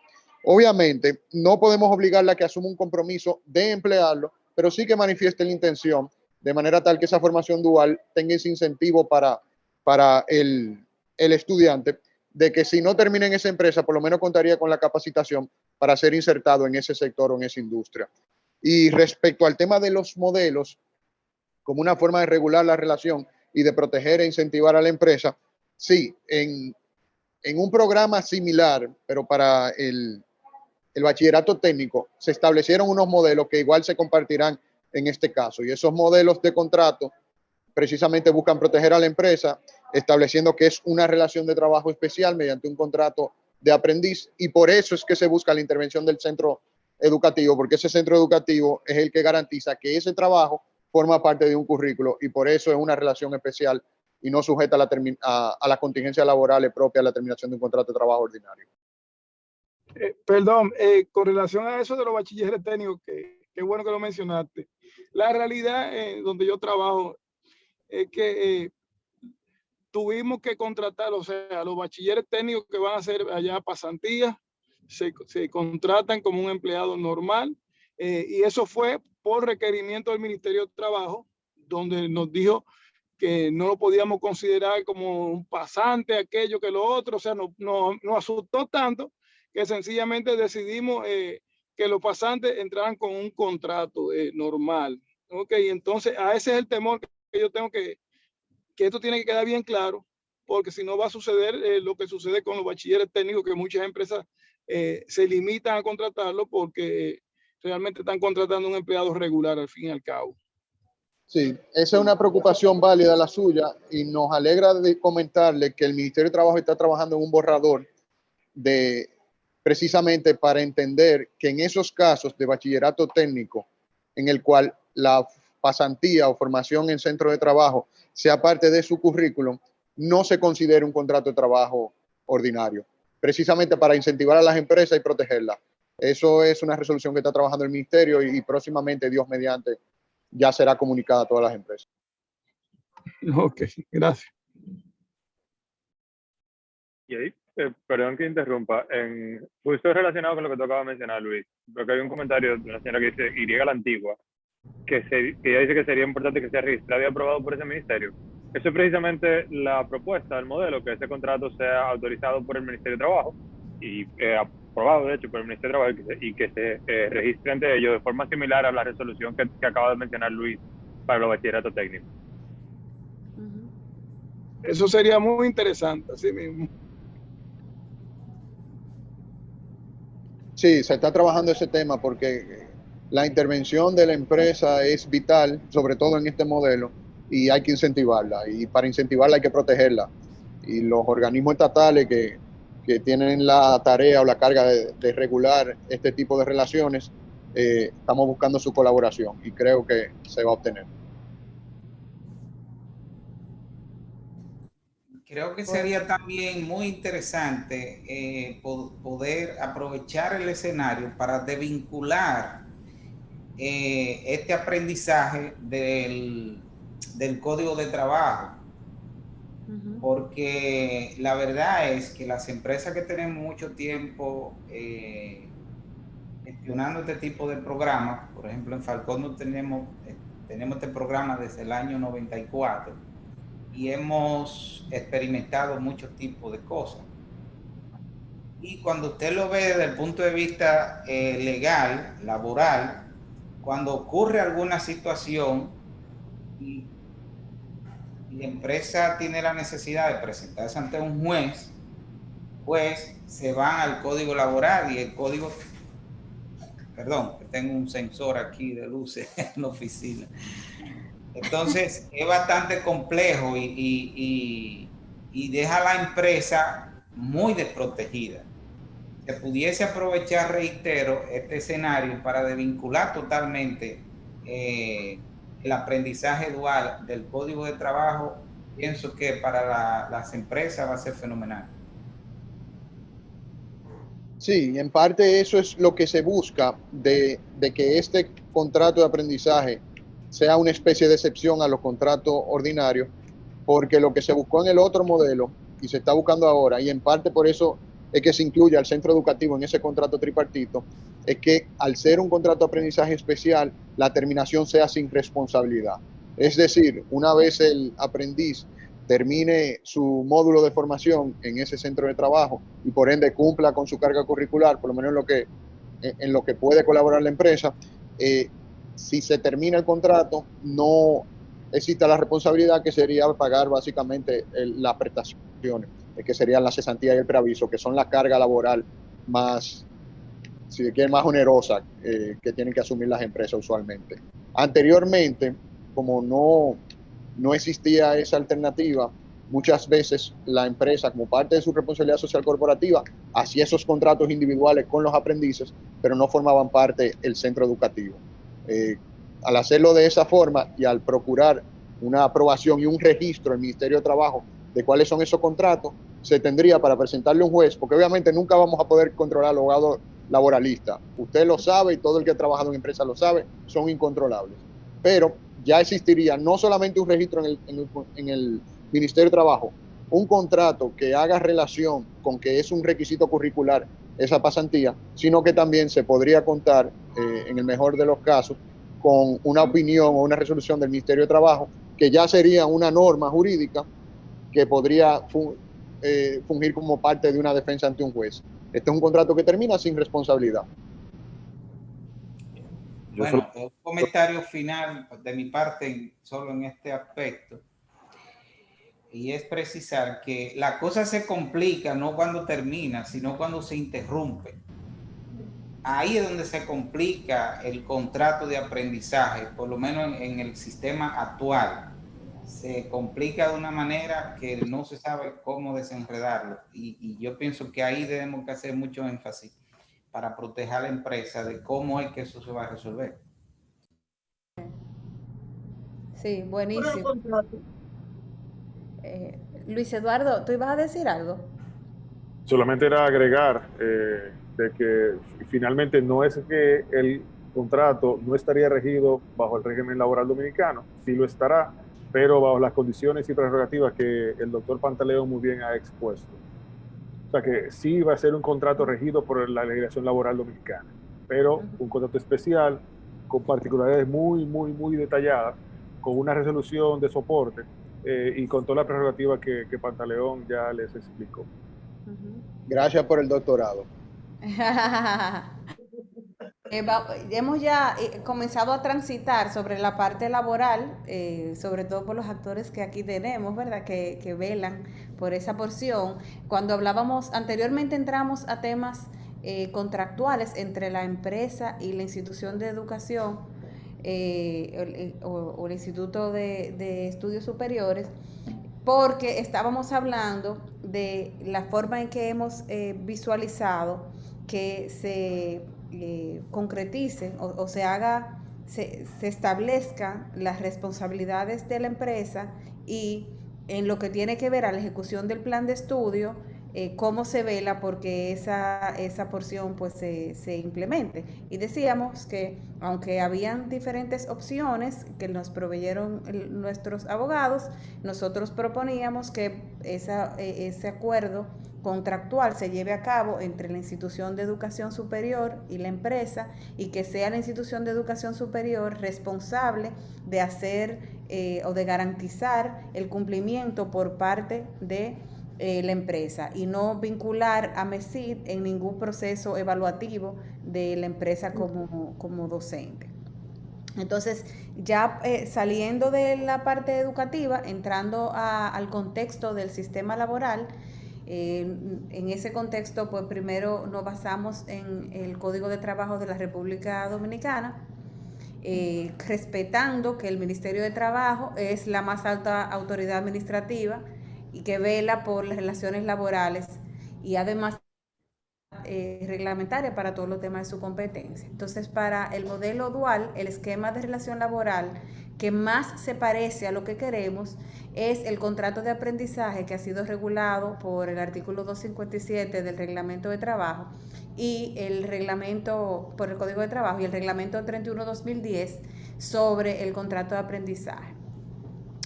Obviamente, no podemos obligarla a que asuma un compromiso de emplearlo, pero sí que manifieste la intención, de manera tal que esa formación dual tenga ese incentivo para el estudiante, de que si no termina en esa empresa, por lo menos contaría con la capacitación para ser insertado en ese sector o en esa industria. Y respecto al tema de los modelos, como una forma de regular la relación y de proteger e incentivar a la empresa, sí, en un programa similar, pero para el bachillerato técnico, se establecieron unos modelos que igual se compartirán en este caso. Y esos modelos de contrato precisamente buscan proteger a la empresa, estableciendo que es una relación de trabajo especial mediante un contrato de aprendiz, y por eso es que se busca la intervención del centro educativo, porque ese centro educativo es el que garantiza que ese trabajo forma parte de un currículo, y por eso es una relación especial y no sujeta a la contingencia laboral propia a la terminación de un contrato de trabajo ordinario. Perdón, con relación a eso de los bachilleres técnicos, que bueno que lo mencionaste. La realidad donde yo trabajo es que tuvimos que contratar, o sea, los bachilleres técnicos que van a hacer allá pasantías, se contratan como un empleado normal, y eso fue por requerimiento del Ministerio de Trabajo, donde nos dijo que no lo podíamos considerar como un pasante, aquello que lo otro, o sea, nos asustó tanto que sencillamente decidimos que los pasantes entraran con un contrato normal. Ok, entonces a ese es el temor que yo tengo, que esto tiene que quedar bien claro, porque si no va a suceder lo que sucede con los bachilleres técnicos, que muchas empresas se limitan a contratarlo porque realmente están contratando un empleado regular al fin y al cabo. Sí, esa es una preocupación válida la suya, y nos alegra de comentarle que el Ministerio de Trabajo está trabajando en un borrador precisamente para entender que en esos casos de bachillerato técnico, en el cual la pasantía o formación en centro de trabajo sea parte de su currículum, no se considere un contrato de trabajo ordinario, precisamente para incentivar a las empresas y protegerlas. Eso es una resolución que está trabajando el Ministerio y próximamente, Dios mediante, ya será comunicada a todas las empresas. Ok, gracias. Y ahí, perdón que interrumpa, justo relacionado con lo que tú acabas de mencionar, Luis, porque hay un comentario de una señora que dice Y la Antigua, que ella dice que sería importante que sea registrado y aprobado por ese ministerio. Eso es precisamente la propuesta del modelo, que ese contrato sea autorizado por el Ministerio de Trabajo y aprobado, de hecho, por el Ministerio de Trabajo y que se registre ante ellos de forma similar a la resolución que acaba de mencionar Luis para los bachilleratos técnicos. Eso sería muy interesante, así mismo. Sí, se está trabajando ese tema porque la intervención de la empresa es vital, sobre todo en este modelo, y hay que incentivarla. Y para incentivarla hay que protegerla. Y los organismos estatales que tienen la tarea o la carga de regular este tipo de relaciones, estamos buscando su colaboración y creo que se va a obtener. Creo que sería también muy interesante poder aprovechar el escenario para desvincular este aprendizaje del código de trabajo, porque la verdad es que las empresas que tenemos mucho tiempo gestionando este tipo de programas, por ejemplo en Falcón tenemos este programa desde el año 94 y hemos experimentado muchos tipos de cosas. Y cuando usted lo ve desde el punto de vista legal, laboral, cuando ocurre alguna situación y la empresa tiene la necesidad de presentarse ante un juez, pues se van al código laboral y el código, perdón, que tengo un sensor aquí de luces en la oficina. Entonces es bastante complejo y deja a la empresa muy desprotegida. Se pudiese aprovechar, reitero, este escenario para desvincular totalmente el aprendizaje dual del código de trabajo. Pienso que para las empresas va a ser fenomenal. Sí, en parte eso es lo que se busca de que este contrato de aprendizaje sea una especie de excepción a los contratos ordinarios, porque lo que se buscó en el otro modelo y se está buscando ahora, y en parte por eso es que se incluye al centro educativo en ese contrato tripartito, es que al ser un contrato de aprendizaje especial, la terminación sea sin responsabilidad. Es decir, una vez el aprendiz termine su módulo de formación en ese centro de trabajo y por ende cumpla con su carga curricular, por lo menos en lo que puede colaborar la empresa, si se termina el contrato, no existe la responsabilidad, que sería pagar básicamente las prestaciones, que serían la cesantía y el preaviso, que son la carga laboral más, si se quiere, más onerosa que tienen que asumir las empresas usualmente. Anteriormente, como no existía esa alternativa, muchas veces la empresa, como parte de su responsabilidad social corporativa, hacía esos contratos individuales con los aprendices, pero no formaban parte del centro educativo. Al hacerlo de esa forma y al procurar una aprobación y un registro del Ministerio de Trabajo de cuáles son esos contratos, se tendría para presentarle a un juez, porque obviamente nunca vamos a poder controlar al abogado laboralista. Usted lo sabe y todo el que ha trabajado en empresa lo sabe, son incontrolables. Pero ya existiría no solamente un registro en el Ministerio de Trabajo, un contrato que haga relación con que es un requisito curricular esa pasantía, sino que también se podría contar, en el mejor de los casos, con una opinión o una resolución del Ministerio de Trabajo, que ya sería una norma jurídica que podría fungir como parte de una defensa ante un juez. Este es un contrato que termina sin responsabilidad. Bueno, un comentario final de mi parte solo en este aspecto, y es precisar que la cosa se complica no cuando termina, sino cuando se interrumpe. Ahí es donde se complica el contrato de aprendizaje, por lo menos en el sistema actual. Se complica de una manera que no se sabe cómo desenredarlo. Y yo pienso que ahí debemos que hacer mucho énfasis para proteger a la empresa de cómo es que eso se va a resolver. Sí, buenísimo. Luis Eduardo, ¿tú ibas a decir algo? Solamente era agregar de que finalmente no es que el contrato no estaría regido bajo el régimen laboral dominicano, sí lo estará, pero bajo las condiciones y prerrogativas que el doctor Pantaleón muy bien ha expuesto. O sea que sí va a ser un contrato regido por la legislación laboral dominicana, pero un contrato especial con particularidades muy detalladas, con una resolución de soporte y con toda la prerrogativa que Pantaleón ya les explicó. Gracias por el doctorado. Hemos ya comenzado a transitar sobre la parte laboral, sobre todo por los actores que aquí tenemos, ¿verdad? Que velan por esa porción. Cuando hablábamos, anteriormente entramos a temas contractuales entre la empresa y la institución de educación o el Instituto de Estudios Superiores, porque estábamos hablando de la forma en que hemos visualizado que se concretice o se haga, se establezcan las responsabilidades de la empresa y en lo que tiene que ver a la ejecución del plan de estudio, cómo se vela porque esa porción pues se implemente. Y decíamos que aunque habían diferentes opciones que nos proveyeron nuestros abogados, nosotros proponíamos que ese acuerdo contractual se lleve a cabo entre la institución de educación superior y la empresa, y que sea la institución de educación superior responsable de hacer o de garantizar el cumplimiento por parte de la empresa, y no vincular a MESID en ningún proceso evaluativo de la empresa como docente. Entonces, ya saliendo de la parte educativa, entrando al contexto del sistema laboral, en ese contexto, pues primero nos basamos en el Código de Trabajo de la República Dominicana, respetando que el Ministerio de Trabajo es la más alta autoridad administrativa y que vela por las relaciones laborales y además reglamentaria para todos los temas de su competencia. Entonces, para el modelo dual, el esquema de relación laboral que más se parece a lo que queremos es el contrato de aprendizaje, que ha sido regulado por el artículo 257 del Reglamento de Trabajo y el reglamento por el Código de Trabajo y el Reglamento 31/2010 sobre el contrato de aprendizaje.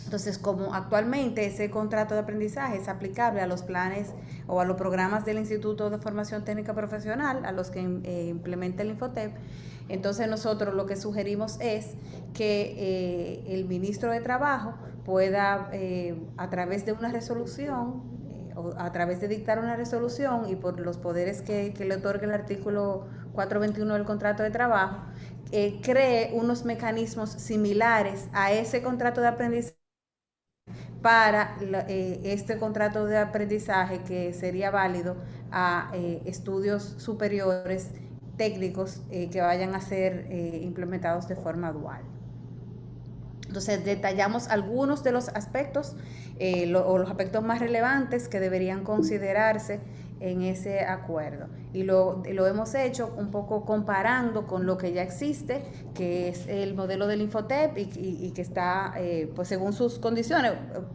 Entonces, como actualmente ese contrato de aprendizaje es aplicable a los planes o a los programas del Instituto de Formación Técnica Profesional, a los que implementa el Infotep, entonces nosotros lo que sugerimos es que el ministro de Trabajo pueda, a través de una resolución, o a través de dictar una resolución y por los poderes que le otorga el artículo 421 del contrato de trabajo, cree unos mecanismos similares a ese contrato de aprendizaje para este contrato de aprendizaje, que sería válido a estudios superiores técnicos que vayan a ser implementados de forma dual. Entonces, detallamos algunos de los aspectos o los aspectos más relevantes que deberían considerarse en ese acuerdo. Y lo hemos hecho un poco comparando con lo que ya existe, que es el modelo del Infotep y que está, pues según sus condiciones,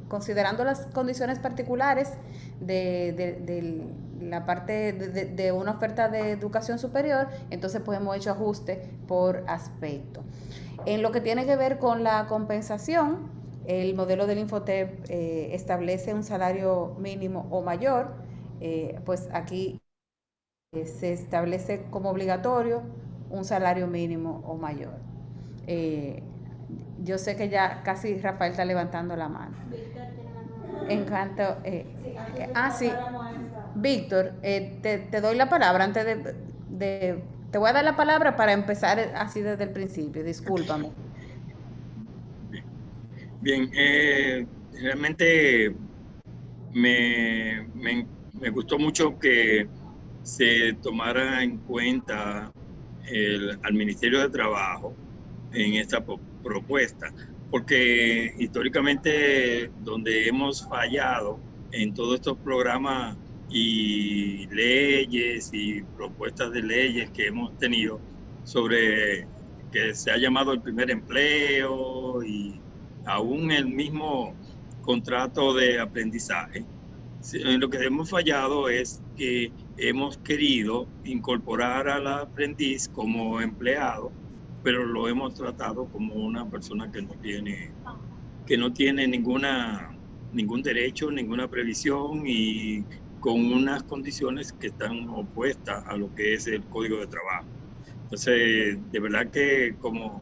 considerando las condiciones particulares de la parte de una oferta de educación superior. Entonces, pues hemos hecho ajustes por aspecto. En lo que tiene que ver con la compensación, el modelo del Infotep establece un salario mínimo o mayor. Pues aquí se establece como obligatorio un salario mínimo o mayor. Yo sé que ya casi Rafael está levantando la mano. En cuanto... sí, Víctor, te doy la palabra antes te voy a dar la palabra para empezar así desde el principio, discúlpame. Bien, realmente me gustó mucho que se tomara en cuenta al Ministerio de Trabajo en esta propuesta, porque históricamente donde hemos fallado en todos estos programas y leyes y propuestas de leyes que hemos tenido sobre que se ha llamado el primer empleo y aún el mismo contrato de aprendizaje, en lo que hemos fallado es que hemos querido incorporar al aprendiz como empleado, pero lo hemos tratado como una persona que no tiene ningún derecho, ninguna previsión y con unas condiciones que están opuestas a lo que es el Código de Trabajo. Entonces, de verdad que como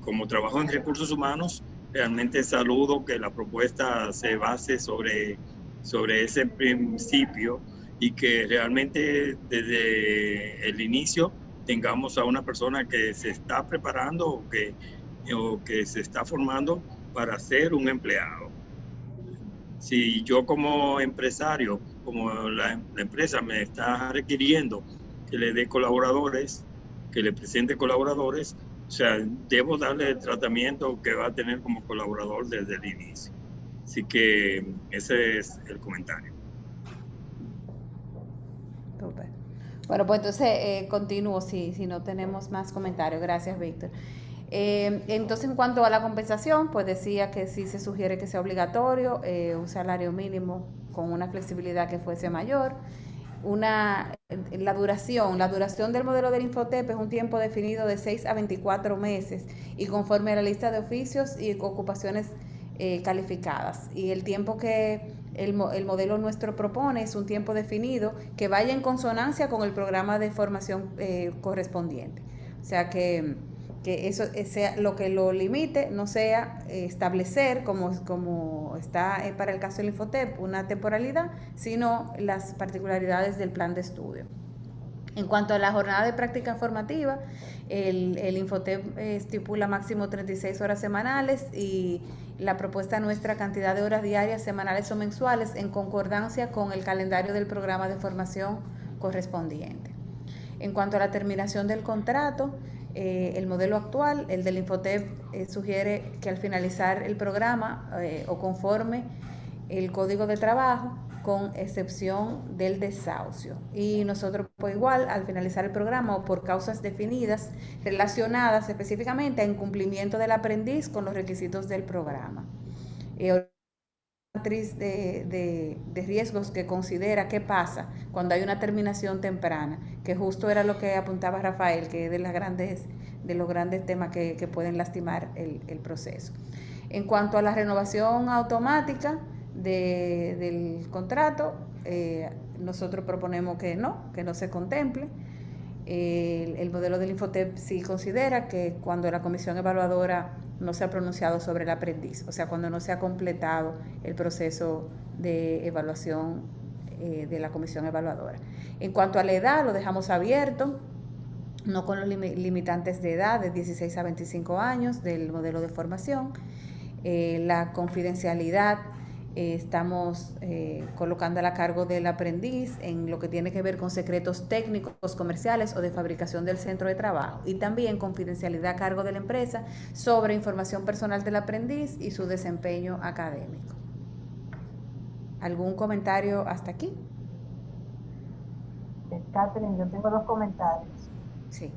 como trabajo en recursos humanos, realmente saludo que la propuesta se base sobre ese principio y que realmente desde el inicio tengamos a una persona que se está preparando o que se está formando para ser un empleado. Si yo como empresario, como la empresa me está requiriendo que le dé colaboradores, que le presente colaboradores, o sea, debo darle el tratamiento que va a tener como colaborador desde el inicio. Así que ese es el comentario. Super. Bueno, pues entonces continúo si no tenemos más comentarios. Gracias, Víctor. Entonces, en cuanto a la compensación, pues decía que sí se sugiere que sea obligatorio, un salario mínimo con una flexibilidad que fuese mayor. La duración del modelo del Infotep es un tiempo definido de 6 a 24 meses y conforme a la lista de oficios y ocupaciones calificadas. Y el tiempo que el modelo nuestro propone es un tiempo definido que vaya en consonancia con el programa de formación correspondiente. O sea que eso sea lo que lo limite, no sea establecer como está para el caso del Infotep una temporalidad, sino las particularidades del plan de estudio. En cuanto a la jornada de práctica formativa, el Infotep estipula máximo 36 horas semanales y la propuesta nuestra cantidad de horas diarias, semanales o mensuales en concordancia con el calendario del programa de formación correspondiente. En cuanto a la terminación del contrato, el modelo actual, el del Infotep, sugiere que al finalizar el programa o conforme el código de trabajo, con excepción del desahucio. Y nosotros, pues igual, al finalizar el programa o por causas definidas relacionadas específicamente a incumplimiento del aprendiz con los requisitos del programa. Matriz de riesgos que considera qué pasa cuando hay una terminación temprana, que justo era lo que apuntaba Rafael, que es de los grandes temas que pueden lastimar el proceso. En cuanto a la renovación automática del contrato, nosotros proponemos que no se contemple. El modelo del Infotep sí considera que cuando la comisión evaluadora no se ha pronunciado sobre el aprendiz, o sea, cuando no se ha completado el proceso de evaluación de la comisión evaluadora. En cuanto a la edad, lo dejamos abierto, no con los limitantes de edad de 16 a 25 años del modelo de formación. La confidencialidad estamos colocándola a cargo del aprendiz en lo que tiene que ver con secretos técnicos, comerciales o de fabricación del centro de trabajo, y también confidencialidad a cargo de la empresa sobre información personal del aprendiz y su desempeño académico. ¿Algún comentario hasta aquí? Catherine, yo tengo 2 comentarios. Sí.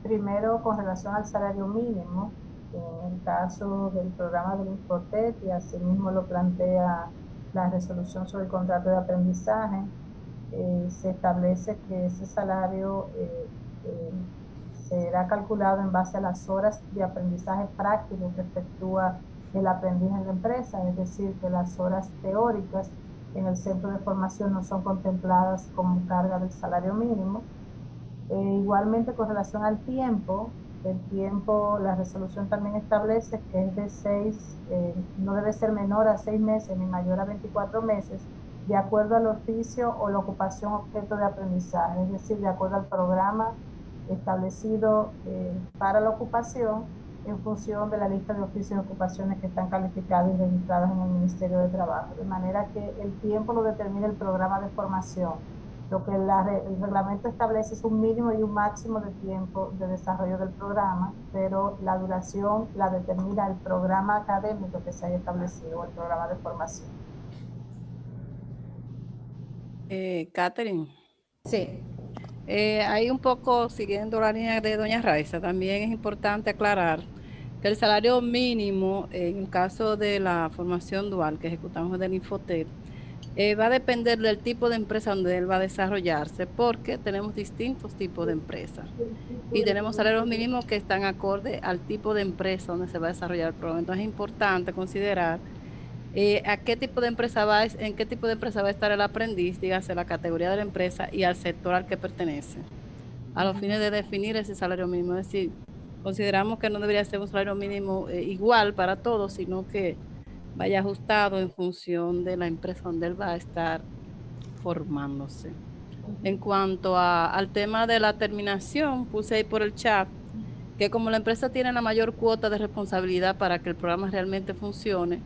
Primero, con relación al salario mínimo, en el caso del programa del Infotep, y asimismo lo plantea la resolución sobre el contrato de aprendizaje, se establece que ese salario será calculado en base a las horas de aprendizaje práctico que efectúa el aprendiz en la empresa, es decir, que las horas teóricas en el centro de formación no son contempladas como carga del salario mínimo. Igualmente, con relación al tiempo, la resolución también establece que es de 6, no debe ser menor a 6 meses ni mayor a 24 meses, de acuerdo al oficio o la ocupación objeto de aprendizaje, es decir, de acuerdo al programa establecido para la ocupación en función de la lista de oficios y ocupaciones que están calificadas y registradas en el Ministerio de Trabajo. De manera que el tiempo lo determina el programa de formación. Lo que el reglamento establece es un mínimo y un máximo de tiempo de desarrollo del programa, pero la duración la determina el programa académico que se haya establecido, o el programa de formación. Catherine. Sí. Ahí un poco siguiendo la línea de doña Raiza, también es importante aclarar que el salario mínimo, en el caso de la formación dual que ejecutamos del Infotep, va a depender del tipo de empresa donde él va a desarrollarse, porque tenemos distintos tipos de empresas y tenemos salarios mínimos que están acorde al tipo de empresa donde se va a desarrollar el programa. Entonces es importante considerar en qué tipo de empresa va a estar el aprendiz, dígase la categoría de la empresa y al sector al que pertenece, a los fines de definir ese salario mínimo. Es decir, Consideramos que no debería ser un salario mínimo igual para todos, sino que vaya ajustado en función de la empresa donde él va a estar formándose. En cuanto al tema de la terminación, puse ahí por el chat que como la empresa tiene la mayor cuota de responsabilidad para que el programa realmente funcione,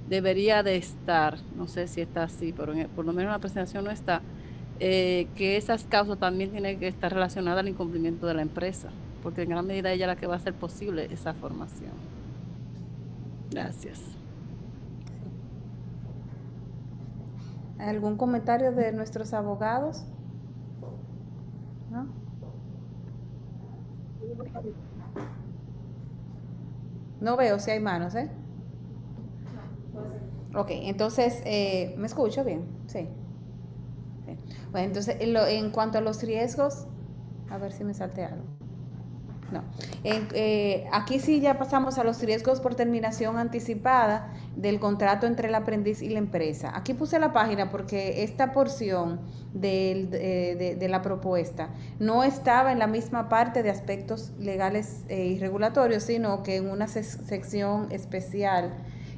debería de estar, no sé si está así, pero por lo menos en la presentación no está, que esas causas también tienen que estar relacionadas al incumplimiento de la empresa, porque en gran medida ella es la que va a hacer posible esa formación. Gracias. ¿Algún comentario de nuestros abogados? ¿No? No veo si hay manos, ¿eh? Ok, entonces, ¿me escucho bien? Sí. Sí. Bueno, entonces, en cuanto a los riesgos, a ver si me salté algo. No. Aquí sí ya pasamos a los riesgos por terminación anticipada del contrato entre el aprendiz y la empresa. Aquí puse la página porque esta porción de la propuesta no estaba en la misma parte de aspectos legales y regulatorios, sino que en una sección especial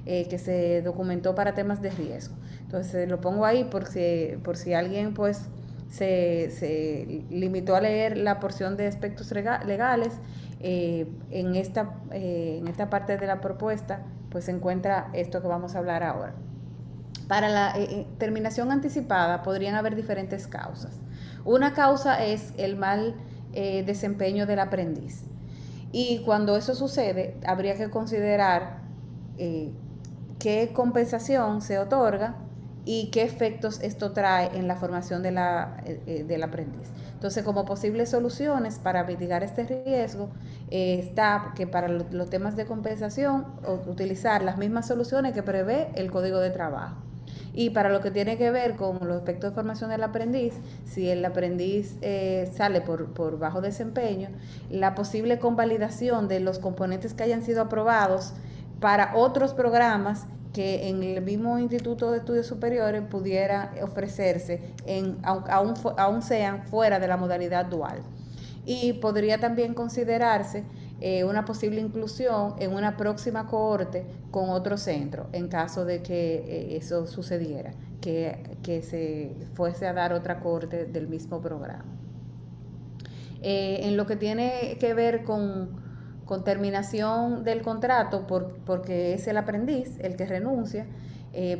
que se documentó para temas de riesgo. Entonces lo pongo ahí por si alguien pues se limitó a leer la porción de aspectos legales. En esta parte de la propuesta pues se encuentra esto que vamos a hablar ahora. Para la terminación anticipada podrían haber diferentes causas. Una causa es el mal desempeño del aprendiz, y cuando eso sucede habría que considerar qué compensación se otorga y qué efectos esto trae en la formación del aprendiz. Entonces, como posibles soluciones para mitigar este riesgo, está que para los temas de compensación, utilizar las mismas soluciones que prevé el Código de Trabajo. Y para lo que tiene que ver con los efectos de formación del aprendiz, si el aprendiz sale por bajo desempeño, la posible convalidación de los componentes que hayan sido aprobados para otros programas que en el mismo Instituto de Estudios Superiores pudiera ofrecerse, aún sean fuera de la modalidad dual. Y podría también considerarse una posible inclusión en una próxima cohorte con otro centro, en caso de que eso sucediera, que se fuese a dar otra cohorte del mismo programa. En lo que tiene que ver con terminación del contrato, porque es el aprendiz el que renuncia,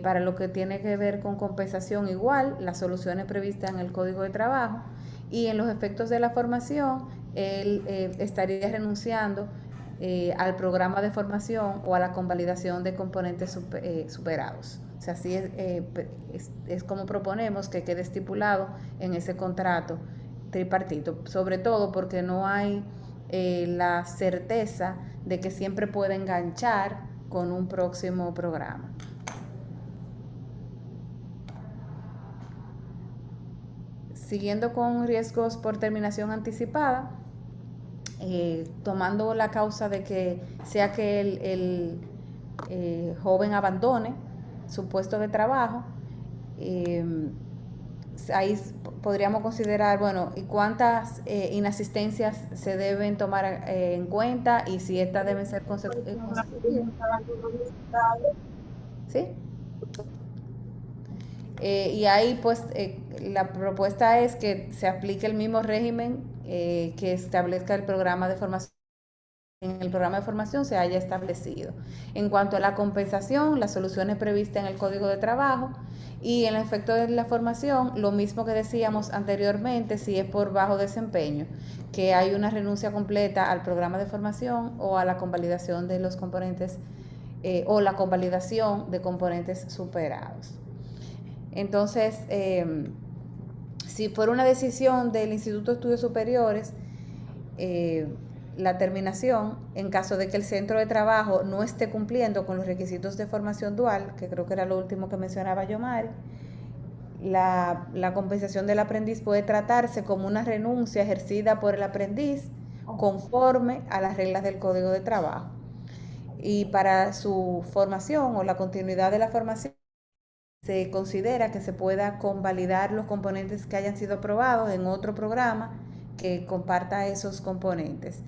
para lo que tiene que ver con compensación, igual, las soluciones previstas en el Código de Trabajo, y en los efectos de la formación, él estaría renunciando al programa de formación o a la convalidación de componentes superados. O sea, así es como proponemos que quede estipulado en ese contrato tripartito, sobre todo porque no hay la certeza de que siempre puede enganchar con un próximo programa. Siguiendo con riesgos por terminación anticipada, tomando la causa de que sea que el joven abandone su puesto de trabajo, ahí podríamos considerar, bueno, y cuántas inasistencias se deben tomar en cuenta y si estas deben ser consecutivas. ¿Sí? Y ahí pues la propuesta es que se aplique el mismo régimen que establezca el programa de formación. En el programa de formación se haya establecido. En cuanto a la compensación, las soluciones previstas en el Código de Trabajo, y en el efecto de la formación, lo mismo que decíamos anteriormente, si es por bajo desempeño, que hay una renuncia completa al programa de formación o a la convalidación de los componentes o la convalidación de componentes superados. Entonces, si fuera una decisión del Instituto de Estudios Superiores, la terminación, en caso de que el centro de trabajo no esté cumpliendo con los requisitos de formación dual, que creo que era lo último que mencionaba Yomari, la compensación del aprendiz puede tratarse como una renuncia ejercida por el aprendiz conforme a las reglas del Código de Trabajo. Y para su formación o la continuidad de la formación, se considera que se pueda convalidar los componentes que hayan sido aprobados en otro programa que comparta esos componentes.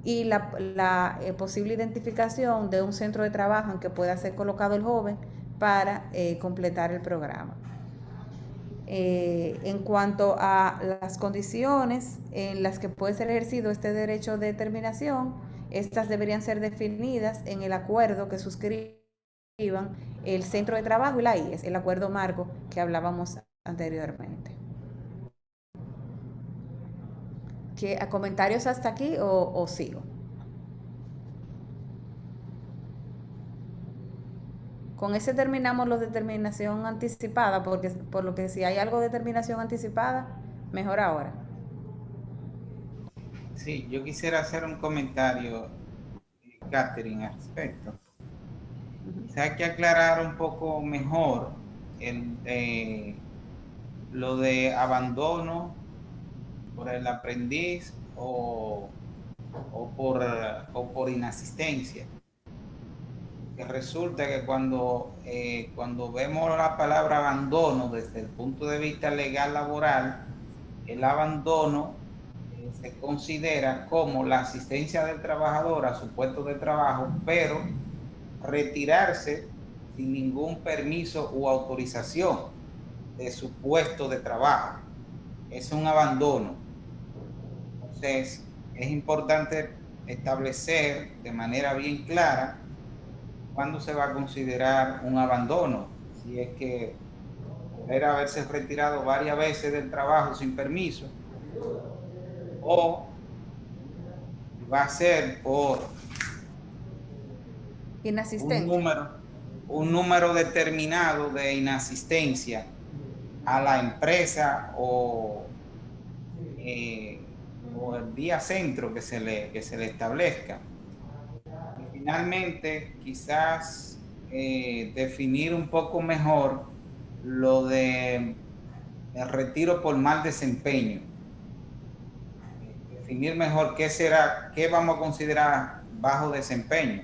y la posible identificación de un centro de trabajo en que pueda ser colocado el joven para completar el programa. En cuanto a las condiciones en las que puede ser ejercido este derecho de terminación, estas deberían ser definidas en el acuerdo que suscriban el centro de trabajo y la IES, el acuerdo marco que hablábamos anteriormente. ¿Comentarios hasta aquí o sigo? Con ese terminamos los de terminación anticipada, porque por lo que si hay algo de terminación anticipada, mejor ahora. Sí, yo quisiera hacer un comentario, Catherine, al respecto. Quizá hay que aclarar un poco mejor lo de abandono por el aprendiz o por inasistencia. Que resulta que cuando vemos la palabra abandono desde el punto de vista legal laboral, el abandono se considera como la asistencia del trabajador a su puesto de trabajo, pero retirarse sin ningún permiso u autorización de su puesto de trabajo. Es un abandono. Entonces, es importante establecer de manera bien clara cuándo se va a considerar un abandono. Si es que era haberse retirado varias veces del trabajo sin permiso, o va a ser por inasistencia, un número determinado de inasistencia a la empresa o el día centro que se le establezca. Y finalmente, quizás definir un poco mejor lo de el retiro por mal desempeño. Definir mejor qué vamos a considerar bajo desempeño.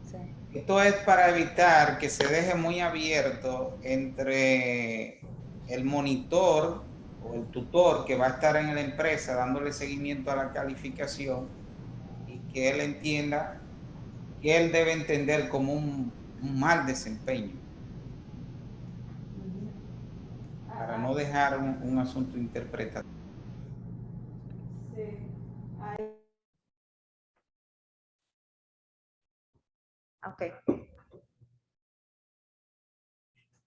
Sí. Esto es para evitar que se deje muy abierto entre el monitor o el tutor que va a estar en la empresa dándole seguimiento a la calificación y que él entienda que él debe entender como un mal desempeño, para no dejar un asunto interpretativo. Sí. Ok.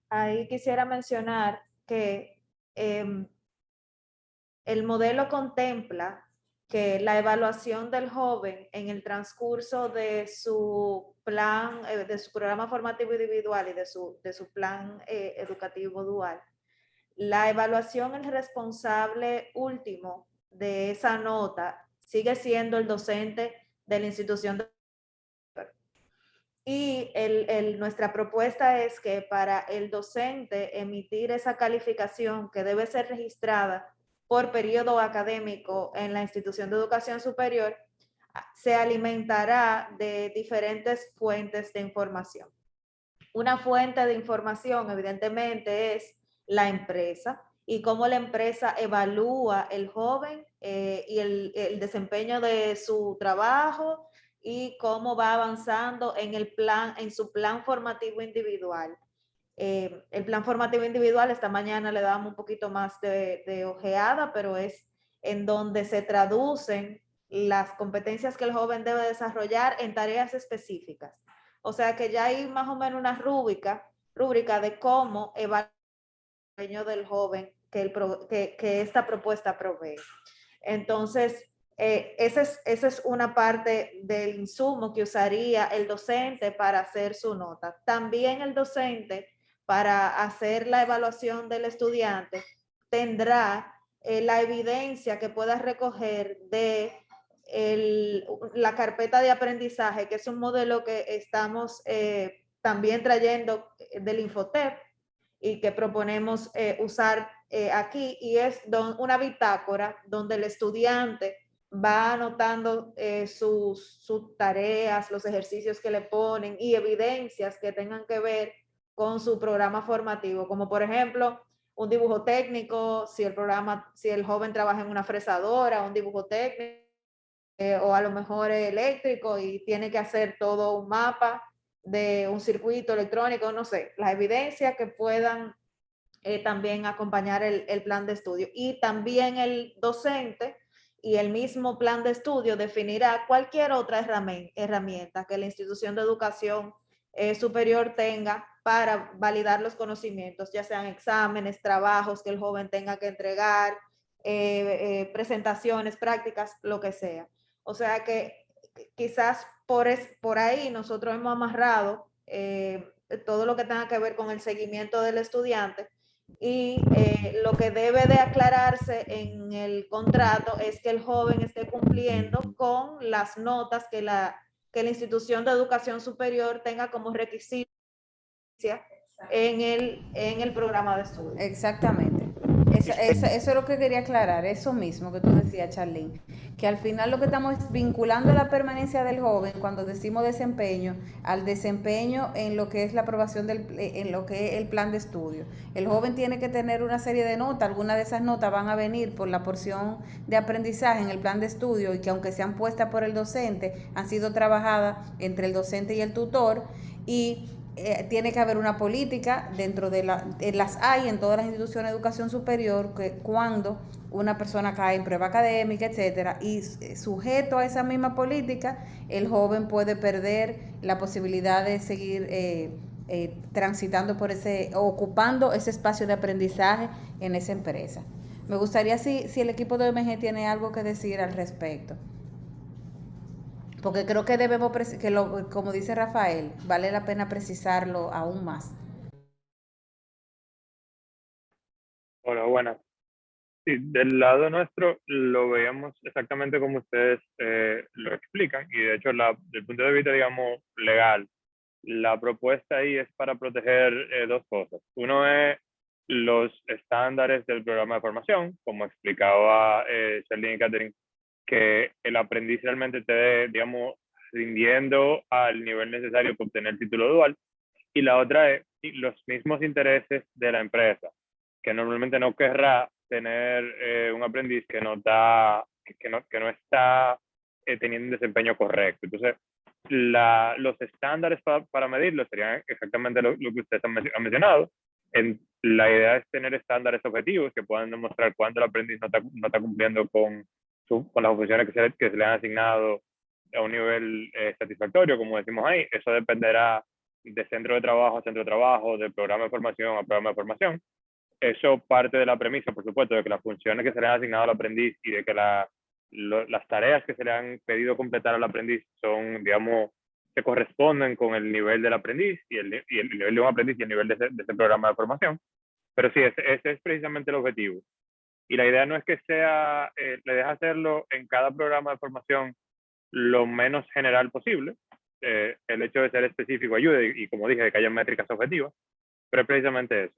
Ahí quisiera mencionar que el modelo contempla que la evaluación del joven en el transcurso de su plan, de su programa formativo individual y de su plan educativo dual, la evaluación, el responsable último de esa nota sigue siendo el docente de la institución. Y nuestra propuesta es que para el docente emitir esa calificación que debe ser registrada por periodo académico en la institución de educación superior, se alimentará de diferentes fuentes de información. Una fuente de información, evidentemente, es la empresa y cómo la empresa evalúa el joven y el desempeño de su trabajo y cómo va avanzando en su plan formativo individual. El plan formativo individual, esta mañana le damos un poquito más de ojeada, pero es en donde se traducen las competencias que el joven debe desarrollar en tareas específicas. O sea que ya hay más o menos una rúbrica de cómo evaluar el desempeño del joven que esta propuesta provee. Entonces, esa es una parte del insumo que usaría el docente para hacer su nota. También el docente, para hacer la evaluación del estudiante, tendrá la evidencia que pueda recoger de la carpeta de aprendizaje, que es un modelo que estamos también trayendo del Infotep y que proponemos usar aquí, y es una bitácora donde el estudiante va anotando sus tareas, los ejercicios que le ponen y evidencias que tengan que ver con su programa formativo, como por ejemplo un dibujo técnico, si el joven trabaja en una fresadora, un dibujo técnico, o a lo mejor eléctrico y tiene que hacer todo un mapa de un circuito electrónico, no sé, las evidencias que puedan también acompañar el plan de estudio. Y también el docente y el mismo plan de estudio definirá cualquier otra herramienta que la institución de educación superior tenga para validar los conocimientos, ya sean exámenes, trabajos que el joven tenga que entregar, presentaciones, prácticas, lo que sea. O sea que quizás por ahí nosotros hemos amarrado todo lo que tenga que ver con el seguimiento del estudiante, y lo que debe de aclararse en el contrato es que el joven esté cumpliendo con las notas que la institución de educación superior tenga como requisito en el programa de estudio. Exactamente. Eso es lo que quería aclarar, eso mismo que tú decías, Charlene, que al final lo que estamos es vinculando la permanencia del joven cuando decimos desempeño al desempeño en lo que es la aprobación en lo que es el plan de estudio. El joven tiene que tener una serie de notas, algunas de esas notas van a venir por la porción de aprendizaje en el plan de estudio y que aunque sean puestas por el docente, han sido trabajadas entre el docente y el tutor, y tiene que haber una política dentro de las hay en todas las instituciones de educación superior, que cuando una persona cae en prueba académica, etcétera, y sujeto a esa misma política, el joven puede perder la posibilidad de seguir transitando ocupando ese espacio de aprendizaje en esa empresa. Me gustaría si el equipo de OMG tiene algo que decir al respecto. Porque creo que debemos, como dice Rafael, vale la pena precisarlo aún más. Hola, buenas. Sí, del lado nuestro lo veíamos exactamente como ustedes lo explican, y de hecho del punto de vista, digamos, legal, la propuesta ahí es para proteger dos cosas. Uno es los estándares del programa de formación, como explicaba Charlene y Catherine, que el aprendiz realmente esté, digamos, rindiendo al nivel necesario para obtener el título dual. Y la otra es los mismos intereses de la empresa, que normalmente no querrá tener un aprendiz que no está teniendo un desempeño correcto. Entonces, los estándares para medirlo serían exactamente lo que ustedes han mencionado. La idea es tener estándares objetivos que puedan demostrar cuándo el aprendiz no está cumpliendo con las funciones que se le han asignado a un nivel satisfactorio, como decimos ahí. Eso dependerá de centro de trabajo a centro de trabajo, de programa de formación a programa de formación. Eso parte de la premisa, por supuesto, de que las funciones que se le han asignado al aprendiz y de que las tareas que se le han pedido completar al aprendiz son, digamos, se corresponden con el nivel del aprendiz y el nivel de un aprendiz y el nivel de ese programa de formación. Pero sí, ese es precisamente el objetivo. Y la idea no es que sea, la idea es hacerlo en cada programa de formación lo menos general posible. El hecho de ser específico ayuda y como dije, de que haya métricas objetivas, pero es precisamente eso.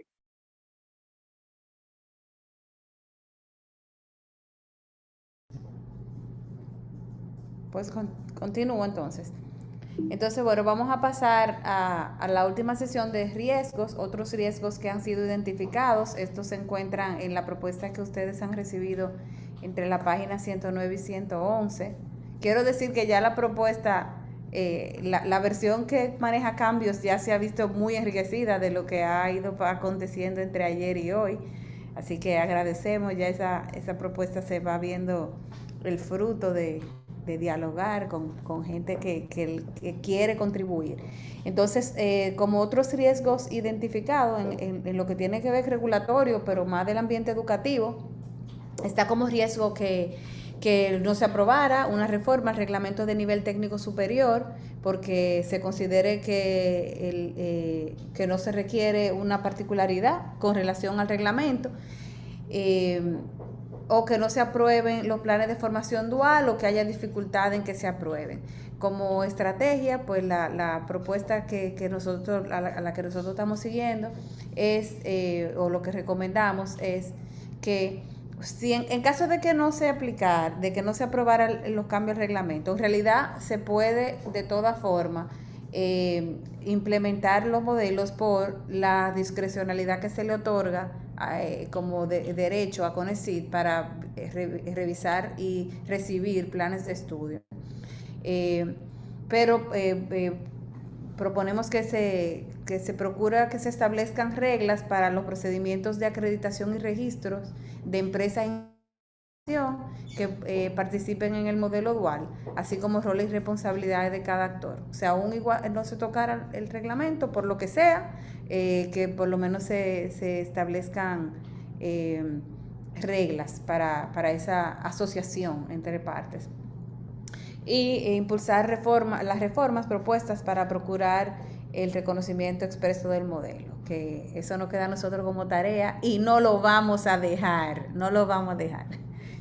Pues continúo entonces. Entonces, bueno, vamos a pasar a la última sesión de riesgos, otros riesgos que han sido identificados. Estos se encuentran en la propuesta que ustedes han recibido entre la página 109 y 111. Quiero decir que ya la propuesta, la versión que maneja cambios ya se ha visto muy enriquecida de lo que ha ido aconteciendo entre ayer y hoy. Así que agradecemos, ya esa propuesta se va viendo el fruto de dialogar con gente que quiere contribuir. Entonces, como otros riesgos identificados en lo que tiene que ver regulatorio, pero más del ambiente educativo, está como riesgo que no se aprobara una reforma al reglamento de nivel técnico superior, porque se considere que no se requiere una particularidad con relación al reglamento, o que no se aprueben los planes de formación dual, o que haya dificultad en que se aprueben. Como estrategia, pues la propuesta que nosotros, a la que nosotros estamos siguiendo es, o lo que recomendamos es que si en caso de que no se aplicara, de que no se aprobaran los cambios al reglamento, en realidad se puede de toda forma implementar los modelos por la discrecionalidad que se le otorga como derecho a CONECYT para revisar y recibir planes de estudio. Pero proponemos que se procura que se establezcan reglas para los procedimientos de acreditación y registros de empresas que participen en el modelo dual, así como roles y responsabilidades de cada actor. O sea, aún igual no se tocara el reglamento, por lo que sea, que por lo menos se establezcan reglas para esa asociación entre partes. Y impulsar las reformas propuestas para procurar el reconocimiento expreso del modelo, que eso nos queda a nosotros como tarea y no lo vamos a dejar,